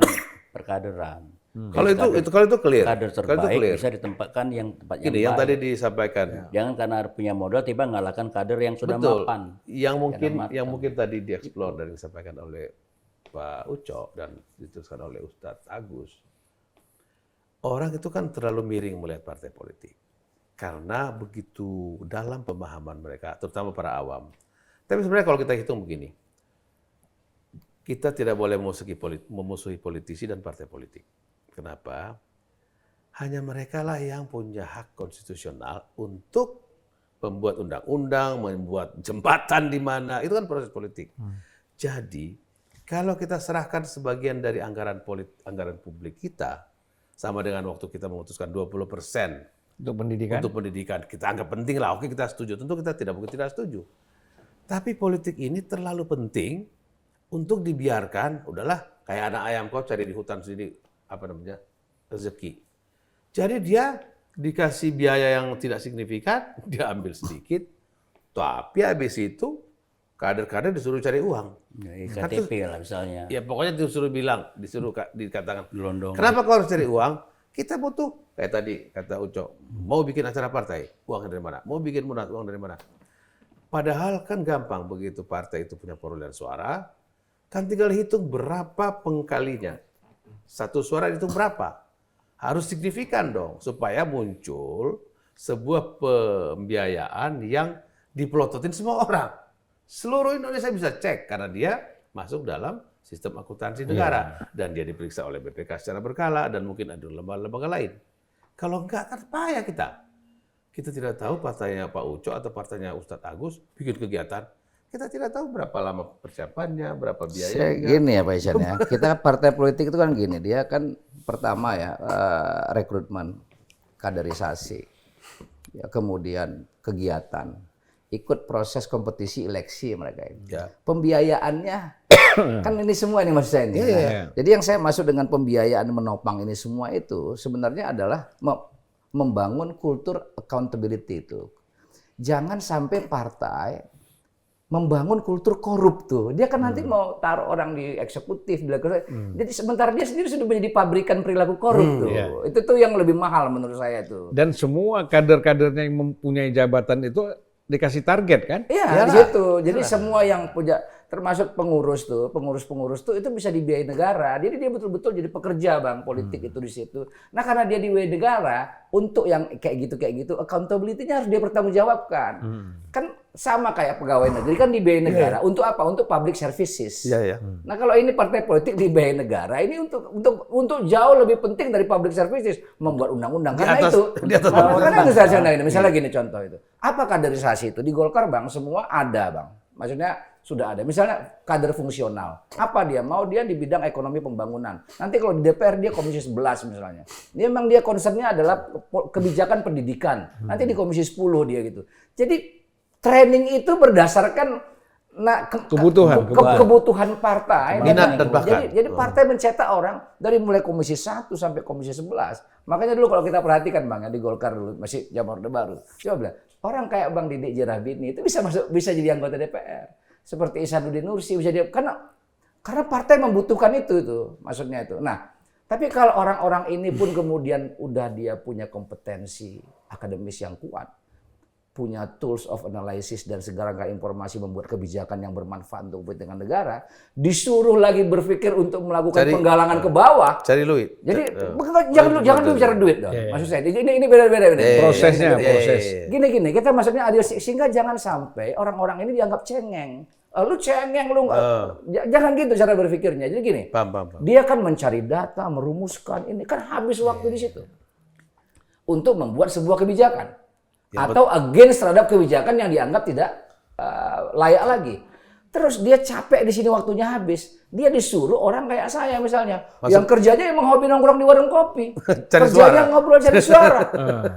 perkaderan. Kalau itu clear. Kader Kalau itu terbaik clear. bisa ditempatkan yang tempat yang Ini yang baik. tadi disampaikan. Jangan karena punya modal tiba ngalahkan kader yang sudah Betul. mapan. Yang mungkin tadi dieksplor dan disampaikan oleh Pak Uco dan diteruskan oleh Ustadz Agus. Orang itu kan terlalu miring melihat partai politik. Karena begitu dalam pemahaman mereka, terutama para awam. Tapi sebenarnya kalau kita hitung begini, kita tidak boleh memusuhi politisi dan partai politik. Kenapa? Hanya mereka lah yang punya hak konstitusional untuk membuat undang-undang, membuat jembatan di mana, itu kan proses politik. Jadi, kalau kita serahkan sebagian dari anggaran publik kita, sama dengan waktu kita memutuskan 20% Untuk pendidikan. untuk pendidikan, kita anggap penting lah, oke kita setuju, tentu kita mungkin tidak setuju. Tapi politik ini terlalu penting untuk dibiarkan, udahlah kayak anak ayam kau cari di hutan sendiri, rezeki. Jadi dia dikasih biaya yang tidak signifikan, dia ambil sedikit, tapi habis itu kader-kader disuruh cari uang. Ya, KTP lah misalnya. Ya pokoknya disuruh dikatakan, Gelondong. kenapa kau harus cari uang? Kita butuh, kayak tadi kata Uco, mau bikin acara partai, uang dari mana? Mau bikin munas, uang dari mana? Padahal kan gampang, begitu partai itu punya perolehan suara, kan tinggal hitung berapa pengkalinya. Satu suara itu berapa? Harus signifikan dong, supaya muncul sebuah pembiayaan yang dipelototin semua orang. Seluruh Indonesia bisa cek, karena dia masuk dalam sistem akuntansi negara. Dan dia diperiksa oleh BPK secara berkala, dan mungkin ada lembaga-lembaga lain. Kalau enggak, kan payah kita. Kita tidak tahu partainya Pak Uco atau partainya Ustadz Agus bikin kegiatan. Kita tidak tahu berapa lama persiapannya, berapa biayanya. Gini ya Pak Isan ya, kita partai politik itu kan gini, dia kan pertama ya rekrutmen, kaderisasi, ya, kemudian kegiatan, ikut proses kompetisi eleksi mereka ini. Ya. Pembiayaannya kan ini semua ini maksud saya ini. Jadi yang saya masuk dengan pembiayaan menopang ini semua itu sebenarnya adalah membangun kultur accountability itu. Jangan sampai partai membangun kultur korup tuh. Dia kan nanti mau taruh orang di eksekutif, jadi sementara dia sendiri sudah menjadi pabrikan perilaku korup tuh. Itu tuh yang lebih mahal menurut saya tuh. Dan semua kader-kadernya yang mempunyai jabatan itu dikasih target kan? Iya, di situ. Jadi semua yang punya, termasuk pengurus tuh itu bisa dibiayai negara. Jadi dia betul-betul jadi pekerja Bang politik itu di situ. Nah, karena dia dibiayai negara, untuk yang kayak gitu, accountability-nya harus dia pertanggungjawabkan. Kan sama kayak pegawai negeri kan dibiayai negara. Untuk apa? Untuk public services. Nah, kalau ini partai politik dibiayai negara, ini untuk jauh lebih penting dari public services, membuat undang-undang. Karena itu saya ini. Misalnya gini contoh itu. Apa kaderisasi itu? Di Golkar Bang semua ada Bang. Maksudnya sudah ada. Misalnya kader fungsional. Apa dia? Mau dia di bidang ekonomi pembangunan. Nanti kalau di DPR dia komisi 11 misalnya. Dia memang dia concernnya adalah kebijakan pendidikan. Nanti di komisi 10 dia gitu. Jadi training itu berdasarkan kebutuhan partai. Minat dan bakat. Jadi partai mencetak orang dari mulai komisi 1 sampai komisi 11. Makanya dulu kalau kita perhatikan Bang ya di Golkar dulu masih zaman Orde Baru. Coba bilang, orang kayak Bang Didik Jerahbini itu bisa jadi anggota DPR. Seperti Ihsanuddin Nursi bisa dia karena partai membutuhkan itu maksudnya itu. Nah, tapi kalau orang-orang ini pun kemudian udah dia punya kompetensi akademis yang kuat, punya tools of analysis dan segala informasi membuat kebijakan yang bermanfaat untuk kepentingan negara, disuruh lagi berpikir untuk melakukan penggalangan ke bawah. Cari duit. Jadi jangan dulu bicara duit dong. Maksud saya ini beda-beda. Prosesnya. Gini kita maksudnya adil sehingga jangan sampai orang-orang ini dianggap cengeng Lu cengeng, lu jangan gitu cara berpikirnya. Jadi gini, Paham. dia kan mencari data, merumuskan ini, kan habis waktu di situ untuk membuat sebuah kebijakan atau against terhadap kebijakan yang dianggap tidak layak lagi. Terus dia capek di sini, waktunya habis. Dia disuruh orang kayak saya misalnya, yang kerjanya emang hobi nongkrong di warung kopi, kerjanya ngobrol cari suara.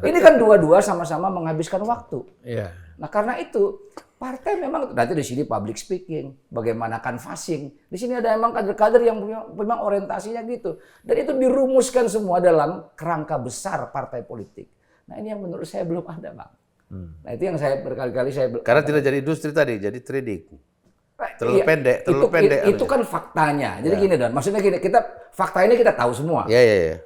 Ini kan dua-dua sama-sama menghabiskan waktu. Iya. Nah karena itu partai memang nanti di sini public speaking, bagaimana canvassing. Di sini ada emang kader-kader yang memang orientasinya gitu. Dan itu dirumuskan semua dalam kerangka besar partai politik. Nah ini yang menurut saya belum ada, Bang. Nah itu yang saya berkali-kali Karena tidak jadi industri tadi, jadi trading. Terlalu Iya, pendek. Itu kan faktanya. Jadi gini Don, maksudnya gini, fakta ini kita tahu semua. Iya.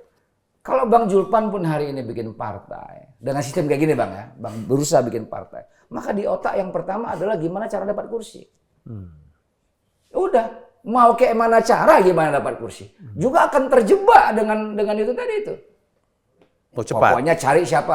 Kalau Bang Julpan pun hari ini bikin partai dengan sistem kayak gini Bang ya, Bang berusaha bikin partai, maka di otak yang pertama adalah gimana cara dapat kursi. Udah, mau kayak mana cara gimana dapat kursi. Juga akan terjebak dengan itu tadi itu. Mau cepat. Pokoknya cari siapa.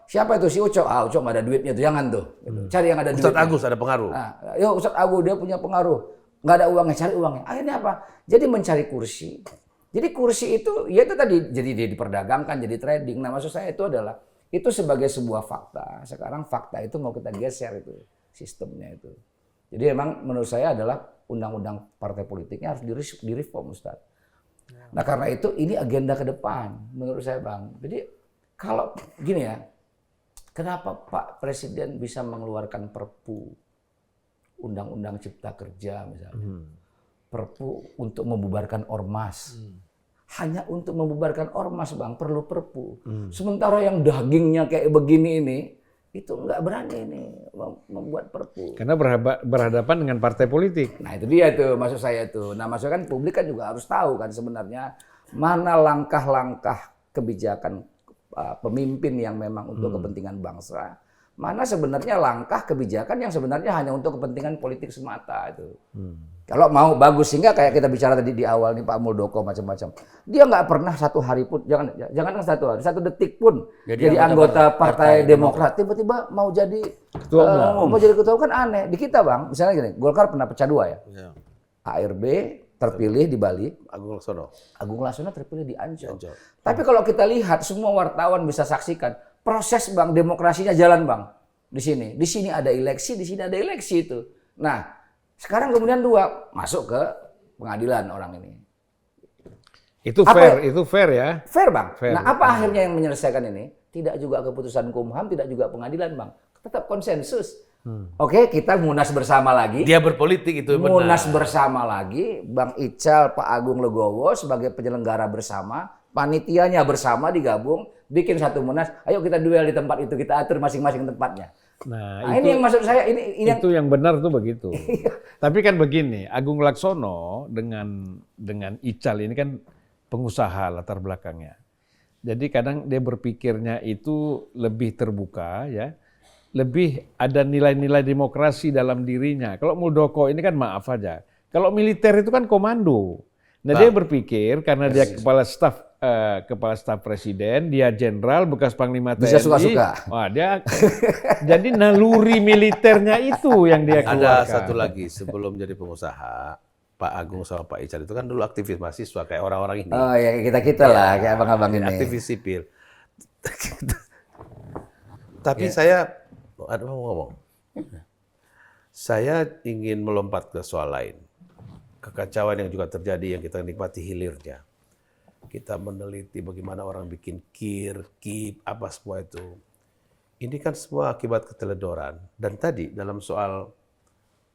Siapa itu si Uco? Uco nggak ada duitnya tuh, jangan tuh. Cari yang ada duitnya. Ustadz Agus ada pengaruh. Yuk Ustadz Agus dia punya pengaruh. Nggak ada uangnya, cari uangnya. Akhirnya apa? Jadi mencari kursi. Jadi kursi itu, ya itu tadi, jadi dia diperdagangkan, jadi trading. Nah maksud saya itu adalah, itu sebagai sebuah fakta. Sekarang fakta itu mau kita geser itu, sistemnya itu. Jadi emang menurut saya adalah undang-undang partai politiknya harus direform Ustadz. Nah karena itu ini agenda ke depan menurut saya Bang. Jadi kalau gini ya, kenapa Pak Presiden bisa mengeluarkan Perpu Undang-Undang Cipta Kerja misalnya, Perpu untuk membubarkan ormas, hanya untuk membubarkan ormas Bang perlu Perpu. Sementara yang dagingnya kayak begini ini itu nggak berani ini membuat Perpu. Karena berhadapan dengan partai politik. Nah itu dia tuh maksud saya tuh. Nah maksudnya kan publik kan juga harus tahu kan sebenarnya mana langkah-langkah kebijakan pemimpin yang memang untuk kepentingan bangsa, mana sebenarnya langkah kebijakan yang sebenarnya hanya untuk kepentingan politik semata itu. Kalau mau bagus, sehingga kayak kita bicara tadi di awal nih Pak Muldoko macam-macam, dia nggak pernah satu hari pun, jangan satu hari, satu detik pun jadi anggota Partai Demokrat, tiba-tiba mau jadi ketua umum kan aneh. Di kita Bang, misalnya gini, Golkar pernah pecah dua ya. ARB terpilih di Bali, Agung Laksono terpilih di Ancol. Tapi kalau kita lihat semua wartawan bisa saksikan proses Bang, demokrasinya jalan Bang di sini. Di sini ada eleksi, di sini ada eleksi itu. Nah, sekarang kemudian dua masuk ke pengadilan orang ini. Itu fair ya. Fair Bang. Fair. Nah, apa akhirnya yang menyelesaikan ini? Tidak juga keputusan Kumham, tidak juga pengadilan Bang. Tetap konsensus. Oke, kita munas bersama lagi. Dia berpolitik itu benar. Munas bersama lagi, Bang Ical, Pak Agung Legowo sebagai penyelenggara bersama, panitianya bersama digabung, bikin satu munas. Ayo kita duel di tempat itu, kita atur masing-masing tempatnya. Nah itu, ini yang maksud saya, ini itu yang benar tuh begitu. Tapi kan begini, Agung Laksono dengan Ical ini kan pengusaha latar belakangnya. Jadi kadang dia berpikirnya itu lebih terbuka ya. Lebih ada nilai-nilai demokrasi dalam dirinya. Kalau Muldoko ini kan maaf aja. Kalau militer itu kan komando. Nah dia berpikir karena dia kepala staf presiden, dia jenderal bekas panglima TNI. Bisa suka-suka. Wah dia jadi naluri militernya itu yang dia keluarkan. Ada satu lagi sebelum jadi pengusaha, Pak Agung sama Pak Ical itu kan dulu aktivis mahasiswa kayak orang-orang ini. Oh ya kita lah kayak abang-abang ini. Aktivis sipil. Tapi saya ada mau ngomong. Saya ingin melompat ke soal lain. Kekacauan yang juga terjadi yang kita nikmati hilirnya. Kita meneliti bagaimana orang bikin KIP, apa semua itu. Ini kan semua akibat keteledoran. Dan tadi dalam soal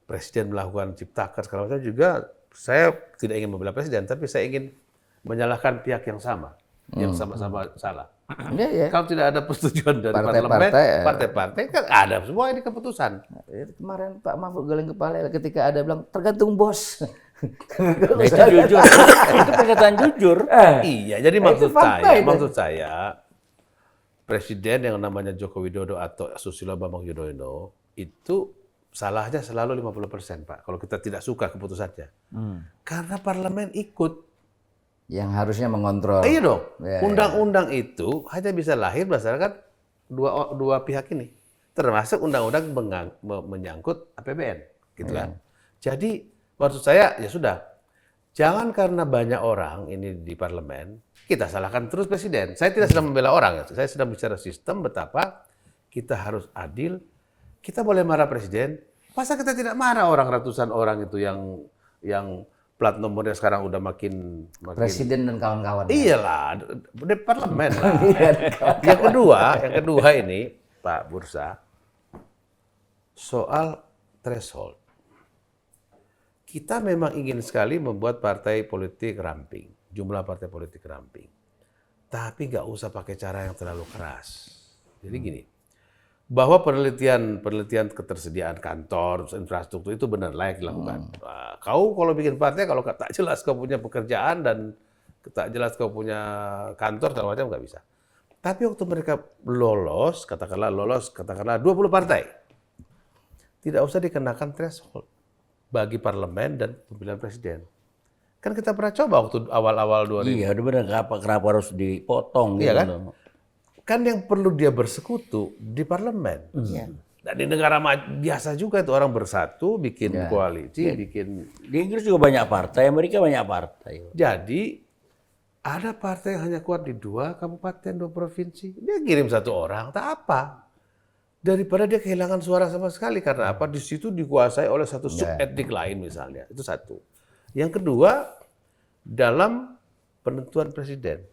Presiden melakukan ciptaker segala macam juga, saya tidak ingin membela Presiden, tapi saya ingin menyalahkan pihak yang sama, yang sama-sama salah. Ya. Kalau tidak ada persetujuan dari parlemen, partai-partai kan ada semua ini keputusan. Kemarin Pak Mahfud geleng kepala ketika ada bilang tergantung bos. Nah, itu jujur, itu pernyataan jujur. Iya, jadi maksud saya presiden yang namanya Joko Widodo atau Susilo Bambang Yudhoyono itu salahnya selalu 50% Pak. Kalau kita tidak suka keputusannya, karena parlemen ikut. Yang harusnya mengontrol. Iya dong. Undang-undang itu hanya bisa lahir berdasarkan dua pihak ini. Termasuk undang-undang menyangkut APBN, gitu kan. Jadi maksud saya ya sudah, jangan karena banyak orang ini di parlemen, kita salahkan terus presiden. Saya tidak sedang membela orang, saya sedang bicara sistem betapa kita harus adil. Kita boleh marah presiden, masa kita tidak marah orang ratusan orang itu yang plat nomornya sekarang udah makin Presiden dan kawan-kawan. iyalah di parlemen lah. yang kedua ini Pak Bursa soal threshold. Kita memang ingin sekali membuat partai politik ramping, jumlah partai politik ramping. Tapi nggak usah pakai cara yang terlalu keras. Jadi gini, bahwa penelitian ketersediaan kantor, infrastruktur itu benar layak dilakukan. Nah, kau kalau bikin partai, kalau tak jelas kau punya pekerjaan dan tak jelas kau punya kantor, segala macam nggak bisa. Tapi waktu mereka lolos, katakanlah 20 partai, tidak usah dikenakan threshold bagi parlemen dan pemilihan presiden. Kan kita pernah coba waktu awal-awal 2000. Iya, udah benar. Kenapa harus dipotong Iya gitu kan? loh. Kan yang perlu dia bersekutu di parlemen. Dan di negara biasa juga itu orang bersatu, bikin koalisi, bikin... Di Inggris juga banyak partai, Amerika banyak partai. Jadi ada partai yang hanya kuat di 2 kabupaten, 2 provinsi. Dia kirim 1 orang, tak apa. Daripada dia kehilangan suara sama sekali. Karena apa? Di situ dikuasai oleh satu sub-etnik lain misalnya. Itu satu. Yang kedua, dalam penentuan presiden.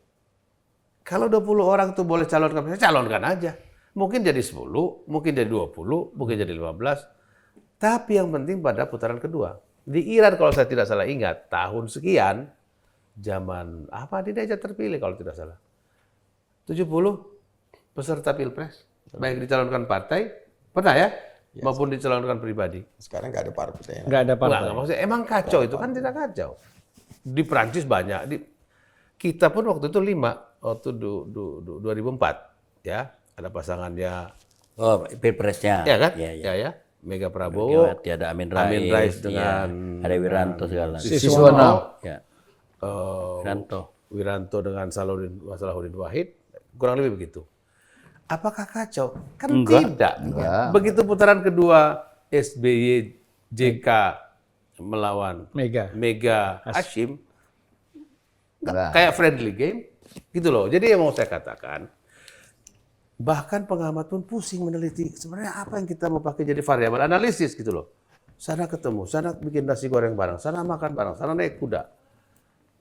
Kalau 20 orang itu boleh calonkan presiden, calonkan aja. Mungkin jadi 10, mungkin jadi 20, mungkin jadi 15. Tapi yang penting pada putaran kedua. Di Iran kalau saya tidak salah ingat, tahun sekian, zaman apa dia aja terpilih kalau tidak salah. 70 peserta pilpres. Baik dicalonkan partai, pernah ya? Maupun dicalonkan pribadi. Sekarang nggak ada partai. Nggak ada partai. Enggak, maksudnya emang kacau itu kan tidak kacau. Di Prancis banyak. Kita pun waktu itu 5, waktu 2004. Ya, ada pasangannya. Oh, pilpresnya. Ya kan? Iya. Ya. Mega Prabowo. Ada Amin Rais dengan... ada Wiranto segala. Siswono. Ya. Wiranto. Wiranto dengan Salahuddin Wahid. Kurang lebih begitu. Apakah kacau? Kan tidak. Begitu putaran kedua SBY JK melawan Mega Hashim, kayak friendly game, gitu loh. Jadi yang mau saya katakan, bahkan pengamat pun pusing meneliti sebenarnya apa yang kita mau pakai jadi variabel analisis gitu loh. Sana ketemu, sana bikin nasi goreng bareng, sana makan bareng, sana naik kuda.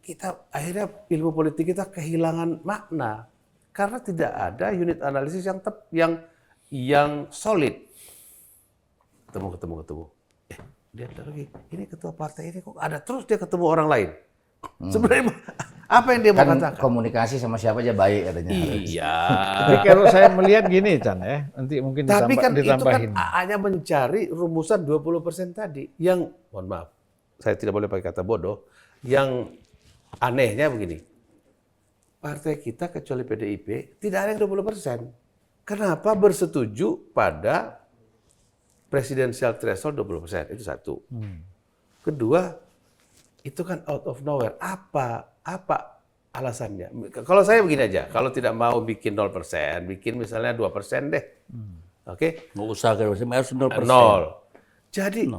Kita akhirnya ilmu politik kita kehilangan makna. Karena tidak ada unit analisis yang solid. Ketemu. Dia lagi, ini ketua partai ini kok ada terus dia ketemu orang lain. Sebenarnya apa yang dia mau katakan? Komunikasi sama siapa aja baik katanya. Iya. Tapi kalau saya melihat gini, Chan ya, nanti mungkin Tapi kan ditambahin. itu kan hanya mencari rumusan 20% tadi. Yang, mohon maaf, saya tidak boleh pakai kata bodoh. Yang anehnya begini. Partai kita kecuali PDIP tidak ada yang 20%. Kenapa bersetuju pada presidensial threshold 20%? Itu satu. Kedua, itu kan out of nowhere. Apa alasannya? Kalau saya begini aja, kalau tidak mau bikin 0%, bikin misalnya 2% deh. Oke? Nggak usah harus 0%. Jadi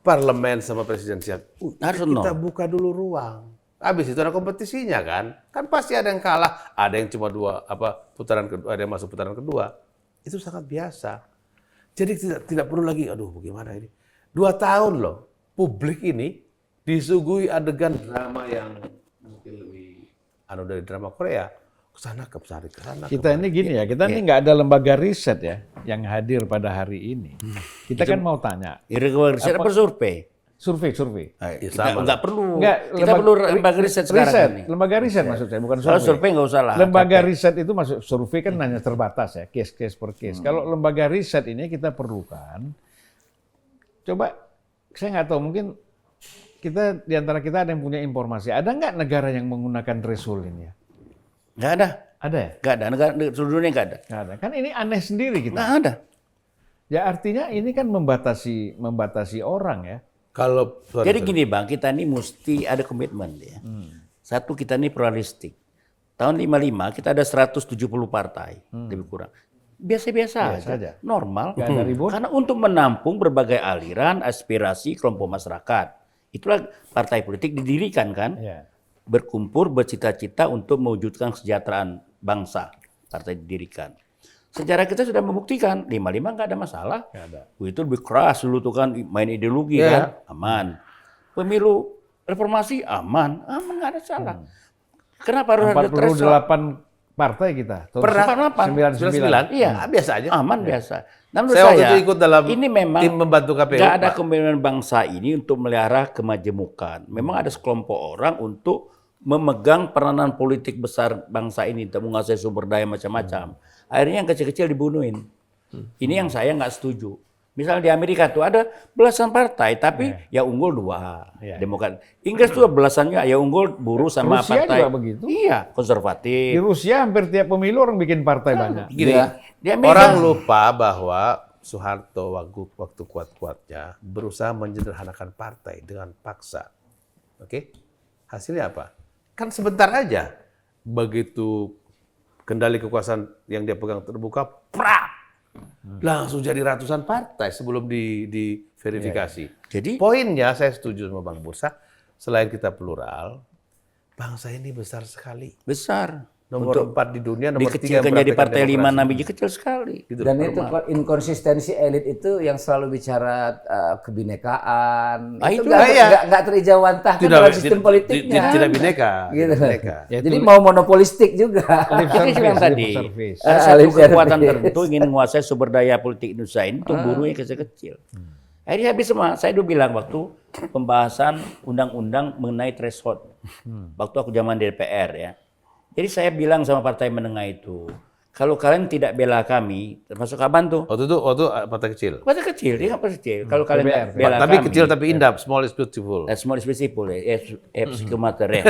parlemen sama presidensial Harus kita buka dulu ruang. Habis itu ada kompetisinya kan? Kan pasti ada yang kalah, ada yang cuma putaran kedua, ada yang masuk putaran kedua. Itu sangat biasa. Jadi tidak perlu lagi, aduh bagaimana ini. 2 tahun loh, publik ini disuguhi adegan drama yang mungkin lebih dari drama Korea. Kesana kesana. Kita ini gini ya, kita ini nggak ada lembaga riset ya yang hadir pada hari ini. Kita kan mau tanya. Riset apa survei? Survei. Nggak perlu. Kita perlu lembaga riset sekarang ini. Lembaga riset maksud saya, bukan survei. Kalau survei nggak usah lah. Lembaga riset itu masuk survei kan hanya terbatas ya, case per case. Kalau lembaga riset ini kita perlukan. Coba, saya nggak tahu, mungkin kita di antara kita ada yang punya informasi. Ada nggak negara yang menggunakan threshold ini ya? Nggak ada. Ada ya? Nggak ada. Negara seluruh dunia nggak ada. Nggak ada. Kan ini aneh sendiri kita. Nggak ada. Ya artinya ini kan membatasi orang ya. Jadi gini Bang, kita ini mesti ada komitmen ya. Satu, kita ini pluralistik. Tahun 55 kita ada 170 partai, lebih kurang. biasa-biasa Biasa aja, aja. normal. Nggak ada ribut. Karena untuk menampung berbagai aliran, aspirasi kelompok masyarakat. Itulah partai politik didirikan kan, Ya. berkumpul bercita-cita untuk mewujudkan kesejahteraan bangsa. Partai didirikan. Sejarah kita sudah membuktikan 55 nggak ada masalah. Nggak ada. Itu lebih keras dulu tuh kan main ideologi kan, aman. Pemilu reformasi aman nggak ada salah. Kenapa harus ada threshold? 48 partai kita. Pernah 99. Iya, biasa aja. Aman biasa. Nah, menurut Saya waktu saya itu ikut dalam ini memang tim membantu KPU. nggak ada Pak. kepemimpinan bangsa ini untuk melihara kemajemukan. Memang ada sekelompok orang untuk memegang peranan politik besar bangsa ini untuk menguasai sumber daya macam-macam. Akhirnya yang kecil-kecil dibunuhin. Ini yang saya nggak setuju. Misalnya di Amerika tuh ada belasan partai, tapi ya unggul 2. Demokrat. Inggris tuh belasannya ya unggul buruh sama Rusia partai. juga begitu. Iya, Di konservatif. Rusia hampir tiap pemilu orang bikin partai banyak. Gini, Di Amerika orang lupa bahwa Soeharto waktu kuat-kuatnya berusaha menyederhanakan partai dengan paksa. Oke? Hasilnya apa? Kan sebentar aja. Begitu kendali kekuasaan yang dia pegang terbuka, prak! Langsung jadi ratusan partai sebelum diverifikasi. Jadi Poinnya saya setuju sama Bang Bursa, selain kita plural, bangsa ini besar sekali. besar. Nomor 4 di dunia, nomor 3 Dikecilkan jadi partai 5-6 biji kecil sekali. Gitu. Dan itu inkonsistensi elit itu yang selalu bicara kebinekaan. Itu nggak terijawantahkan dalam sistem politiknya. Tidak bineka. Gitu. Tidak bineka. Jadi mau monopolistik juga. Lip Itu saya bilang service, tadi, lip service. ada satu Lip kekuatan service. tertentu ingin menguasai sumber daya politik Indonesia ini untuk buruhnya kecil-kecil. Akhirnya habis semua. Saya dulu bilang waktu pembahasan undang-undang mengenai threshold. Waktu aku zaman DPR ya. Jadi saya bilang sama partai menengah itu, kalau kalian tidak bela kami, termasuk Kaban tuh, Waktu itu partai kecil. partai kecil, dia nggak partai kecil. Kalau kalian nggak bela Tapi kami, kecil tapi indah, small is beautiful. small is visible ya, psikometer ya.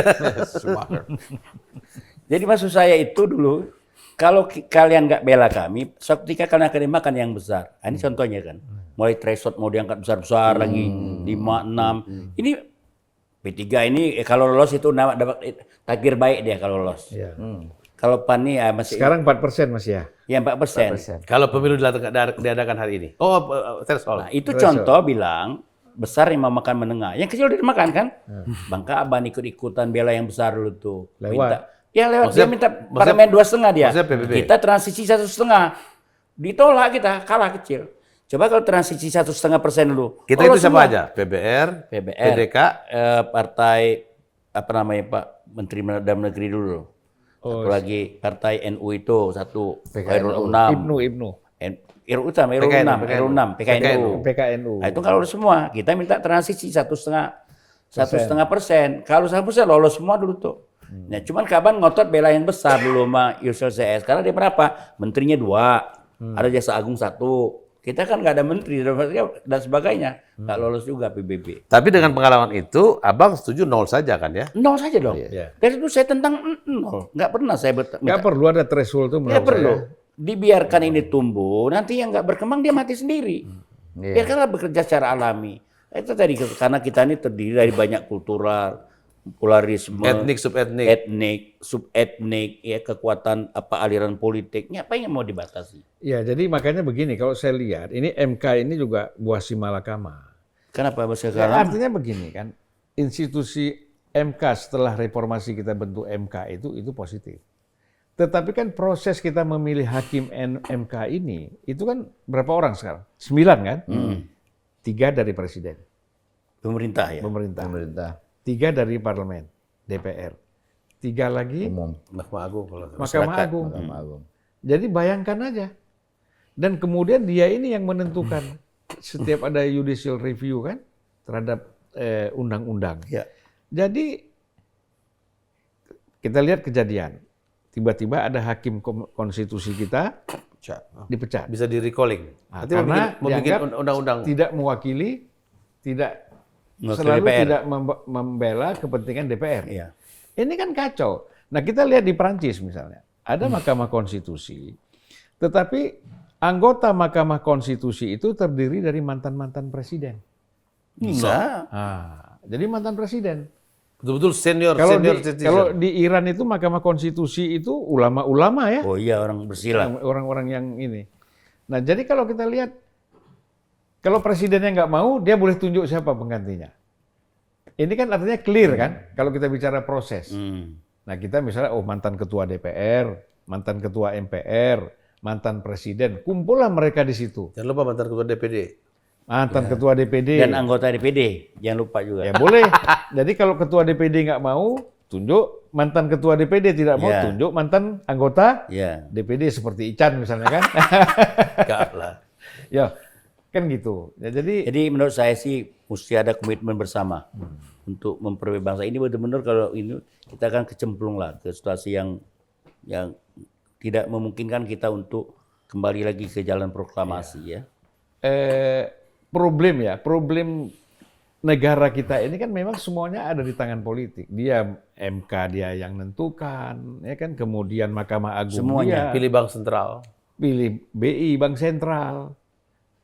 Jadi maksud saya itu dulu, kalau kalian nggak bela kami, suatu ketika kalian akan dimakan yang besar. Nah, ini contohnya kan, mulai threshold mau diangkat besar-besar lagi, 5, 6. Ini P3 ini kalau lolos itu dapat takdir baik dia kalau lolos. Iya. Kalau PAN ini ya masih Sekarang 4% Mas ya. ya 4%. Kalau pemilu diadakan hari ini. Threshold. Nah, itu contoh bilang besar yang mau makan menengah. Yang kecil udah dimakan kan? Bangka Aban ikut-ikutan bela yang besar dulu tuh. Lewat. Lewat. Maksudnya- Dia minta maksudnya- parlemen 2,5 dia. maksudnya PBB. Kita transisi 1,5. Ditolak kita, kalah kecil. Coba kalau transisi 1,5% dulu. Kita lolos itu siapa semua. aja? PBR, PBR, PDK, partai apa namanya Pak Menteri Dalam Negeri dulu. Satu lagi partai NU itu satu, Khairul Unam, Ibnu. Irul Unam, PKNU. PKNU. Nah, itu kalau semua kita minta transisi 1,5%. Kalau 1% lolos semua dulu tuh. Nah, cuman Kaban ngotot bela yang besar dulu sama Yusril CS karena dia berapa? Menterinya 2, ada Jaksa Agung 1. Kita kan nggak ada menteri dan sebagainya, nggak lolos juga PBB. Tapi dengan pengalaman itu, Abang setuju 0 saja kan ya? 0 saja dong. Iya. Dari itu saya tentang 0. Nggak pernah saya Nggak perlu ada threshold itu menurut Nggak perlu. saya. Dibiarkan ini tumbuh, nanti yang nggak berkembang dia mati sendiri. Biarkanlah bekerja secara alami. Itu tadi karena kita ini terdiri dari banyak kultural, polarisme, Etnik, subetnik. subetnik, ya kekuatan aliran politiknya apa yang mau dibatasi? Ya, jadi makanya begini, kalau saya lihat, ini MK ini juga buah si malakama. Kenapa Ya, sekarang? artinya begini kan, institusi MK setelah reformasi kita bentuk MK itu positif. Tetapi kan proses kita memilih hakim MK ini, itu kan berapa orang sekarang? 9 kan? 3 dari presiden, Pemerintah ya. pemerintah. 3 dari parlemen, DPR. 3 lagi Umum. Mahkamah Agung. Kalau Mahkamah Agung. Mahkamah Agung. Jadi bayangkan aja. Dan kemudian dia ini yang menentukan setiap ada judicial review kan terhadap undang-undang. Ya. Jadi kita lihat kejadian. Tiba-tiba ada hakim konstitusi kita dipecat. bisa di recalling. Nah, Nanti karena mau bikin dianggap undang-undang. tidak mewakili, tidak Mewakili selalu DPR. tidak membela kepentingan DPR. Iya. Ini kan kacau. Nah, kita lihat di Prancis misalnya. Ada Mahkamah Konstitusi, tetapi anggota Mahkamah Konstitusi itu terdiri dari mantan-mantan presiden. Bisa. Jadi mantan presiden. Betul-betul senior citizen. Kalau di Iran itu Mahkamah Konstitusi itu ulama-ulama ya. Oh iya, orang bersila. Orang-orang yang ini. Nah, jadi kalau kita lihat, kalau presidennya nggak mau, dia boleh tunjuk siapa penggantinya. Ini kan artinya clear kan, kalau kita bicara proses. Nah, kita misalnya, mantan ketua DPR, mantan ketua MPR, mantan presiden, kumpullah mereka di situ. Jangan lupa mantan ketua DPD. Mantan ketua DPD. Dan anggota DPD, jangan lupa juga. Ya boleh. Jadi kalau ketua DPD nggak mau, tunjuk mantan ketua DPD, tidak mau, tunjuk mantan anggota DPD seperti Ican misalnya kan. Enggak lah. Ya, kan gitu. Ya, jadi menurut saya sih mesti ada komitmen bersama untuk memperbaiki bangsa ini. Benar-benar kalau ini kita akan kecemplung lah ke situasi yang tidak memungkinkan kita untuk kembali lagi ke jalan proklamasi ya. Problem negara kita ini kan memang semuanya ada di tangan politik. Dia MK dia yang nentukan, ya kan. Kemudian Mahkamah Agung semuanya. dia. Pilih Bank Sentral. Pilih BI, Bank Sentral.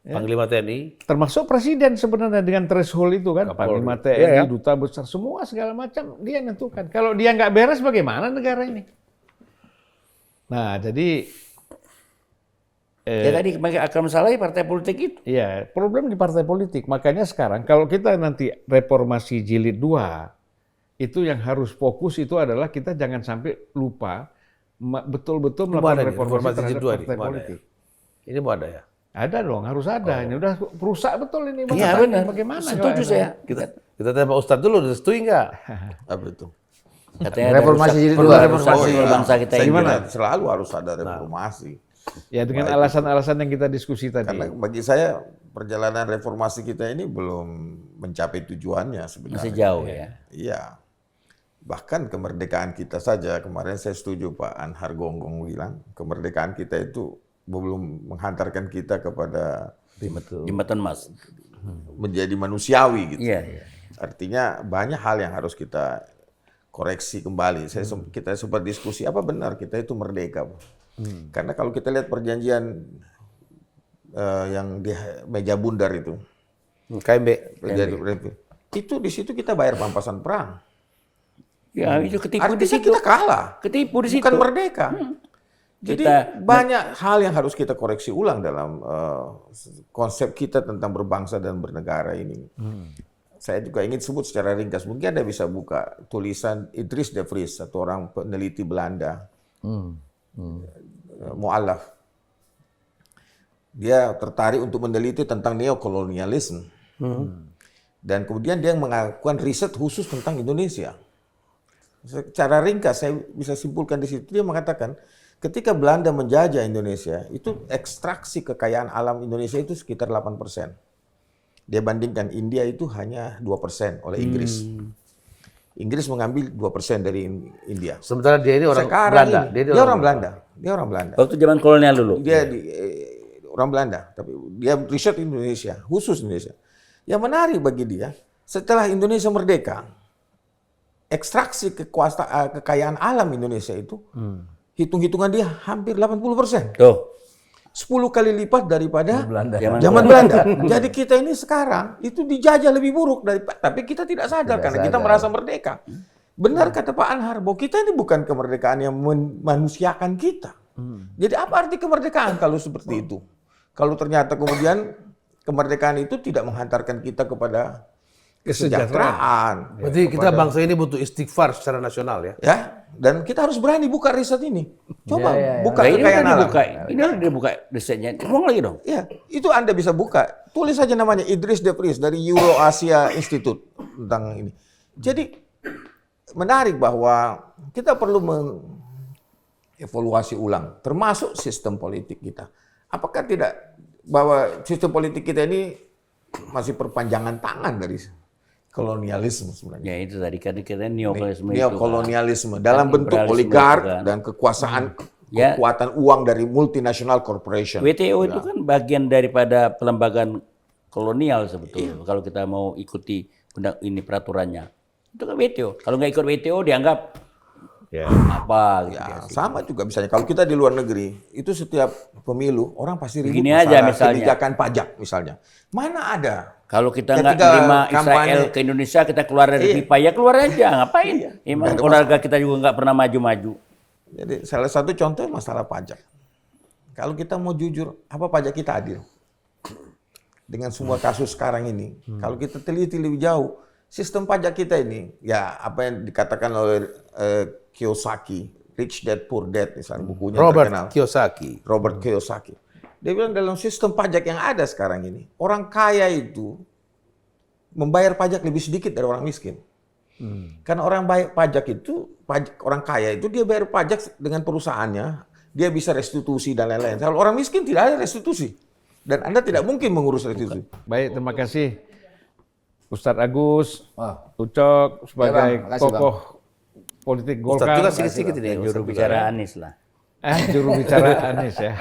Ya. Panglima TNI. Termasuk presiden sebenarnya dengan threshold itu kan. Panglima TNI, duta besar, semua segala macam dia nentukan. Kalau dia nggak beres bagaimana negara ini? Nah, jadi ya tadi akar masalahnya partai politik itu. Iya, problem di partai politik. Makanya sekarang kalau kita nanti reformasi jilid 2, itu yang harus fokus itu adalah kita jangan sampai lupa betul-betul melakukan reformasi terhadap partai politik. Ini mau ada ya? Ada dong, harus ada. Ini udah rusak betul ini. Iya benar. Bagaimana? Setuju saya. Kita tanya Pak Ustadz dulu, setuju nggak? Apa itu? Katanya Reformasi jilid 2. Reformasi bangsa kita ini. Gimana? Selalu harus ada reformasi. Ya dengan alasan-alasan yang kita diskusi tadi. Karena bagi saya perjalanan reformasi kita ini belum mencapai tujuannya sebenarnya. Masih jauh ya. Iya. Bahkan kemerdekaan kita saja, kemarin saya setuju Pak Anhar Gonggong bilang, kemerdekaan kita itu belum menghantarkan kita kepada Jembatan Mas. menjadi manusiawi gitu. Iya. Artinya banyak hal yang harus kita koreksi kembali. Kita sempat diskusi, apa benar kita itu merdeka? Karena kalau kita lihat perjanjian yang di meja bundar itu, KMB. Itu di situ kita bayar pampasan perang. Ya, itu ketipu Artinya di situ. kita kalah. Ketipu di situ. Bukan merdeka. Jadi banyak hal yang harus kita koreksi ulang dalam konsep kita tentang berbangsa dan bernegara ini. Saya juga ingin sebut secara ringkas, mungkin Anda bisa buka tulisan Idris de Vries, satu orang peneliti Belanda. Mu'allaf. Dia tertarik untuk meneliti tentang neokolonialisme. Dan kemudian dia melakukan riset khusus tentang Indonesia. Secara ringkas saya bisa simpulkan di situ, dia mengatakan ketika Belanda menjajah Indonesia, itu ekstraksi kekayaan alam Indonesia itu sekitar 8%. Dia bandingkan India itu hanya 2% oleh Inggris. Inggris mengambil 2% dari India. Sementara dia ini orang Sekarang Belanda. Dia orang Belanda. Dia orang Belanda. Waktu zaman kolonial dulu. Dia orang Belanda, tapi dia riset Indonesia, khusus Indonesia. Yang menarik bagi dia, setelah Indonesia merdeka, ekstraksi kekayaan alam Indonesia itu, hitung-hitungan dia hampir 80%. Tuh. 10 kali lipat daripada Zaman Belanda. Jadi kita ini sekarang itu dijajah lebih buruk tapi kita tidak sadar karena kita merasa merdeka. Benar kata Pak Anhar bahwa kita ini bukan kemerdekaan yang memanusiakan kita. Jadi apa arti kemerdekaan kalau seperti itu? Kalau ternyata kemudian kemerdekaan itu tidak menghantarkan kita kepada kesejahteraan. Berarti kita bangsa ini butuh istighfar secara nasional ya? Ya, dan kita harus berani buka riset ini. Coba buka Ini kekayaan udah alam. dibuka. Ini udah dibuka risetnya. Ngomong lagi dong. Ya, itu Anda bisa buka. Tulis saja namanya Idris de Vries dari Eurasia Institute tentang ini. Jadi menarik bahwa kita perlu mengevaluasi ulang, termasuk sistem politik kita. Apakah tidak bahwa sistem politik kita ini masih perpanjangan tangan dari kolonialisme sebenarnya? Ya itu tadi kan kita neokolonialisme. Neokolonialisme dalam bentuk oligark dan kekuasaan, kekuatan uang dari multinational corporation. WTO itu kan bagian daripada pelembagaan kolonial sebetulnya. Kalau kita mau ikuti ini peraturannya, itu kan WTO. Kalau nggak ikut WTO dianggap apa? Gitu Ya, sama juga misalnya kalau kita di luar negeri itu setiap pemilu orang pasti ribut Begini aja misalnya. kebijakan pajak misalnya. Mana ada Kalau kita nggak Ketika terima Israel kampanye- ke Indonesia, kita keluar dari pipa, ya keluar aja. Ngapain? Emang keluarga kita juga nggak pernah maju-maju. Jadi salah satu contoh masalah pajak. Kalau kita mau jujur, apa pajak kita adil? Dengan semua kasus sekarang ini, kalau kita teliti lebih jauh, sistem pajak kita ini, ya apa yang dikatakan oleh Kiyosaki, Rich Dad Poor Dad, misalnya bukunya terkenal. Robert Kiyosaki. Dia bilang dalam sistem pajak yang ada sekarang ini, orang kaya itu membayar pajak lebih sedikit dari orang miskin. Karena orang bayar pajak itu, orang kaya itu dia bayar pajak dengan perusahaannya, dia bisa restitusi dan lain-lain. Kalau orang miskin tidak ada restitusi. Dan Anda tidak mungkin mengurus restitusi. Baik, terima kasih Ustadz Agus, Ucok sebagai Bang. Makasih, tokoh politik Golkar. juga sedikit ini. Juru bicara Anies lah. Juru bicara Anies ya.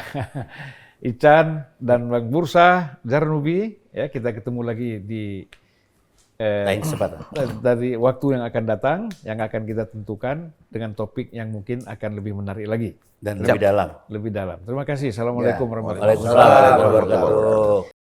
Ican dan Bang Bursa, Zarnubi, ya kita ketemu lagi di Lain kesempatan. dari waktu yang akan datang, yang akan kita tentukan dengan topik yang mungkin akan lebih menarik lagi. Dan lebih dalam. Lebih dalam. Terima kasih. Assalamualaikum warahmatullahi wabarakatuh. Waalaikumsalam warahmatullahi wabarakatuh.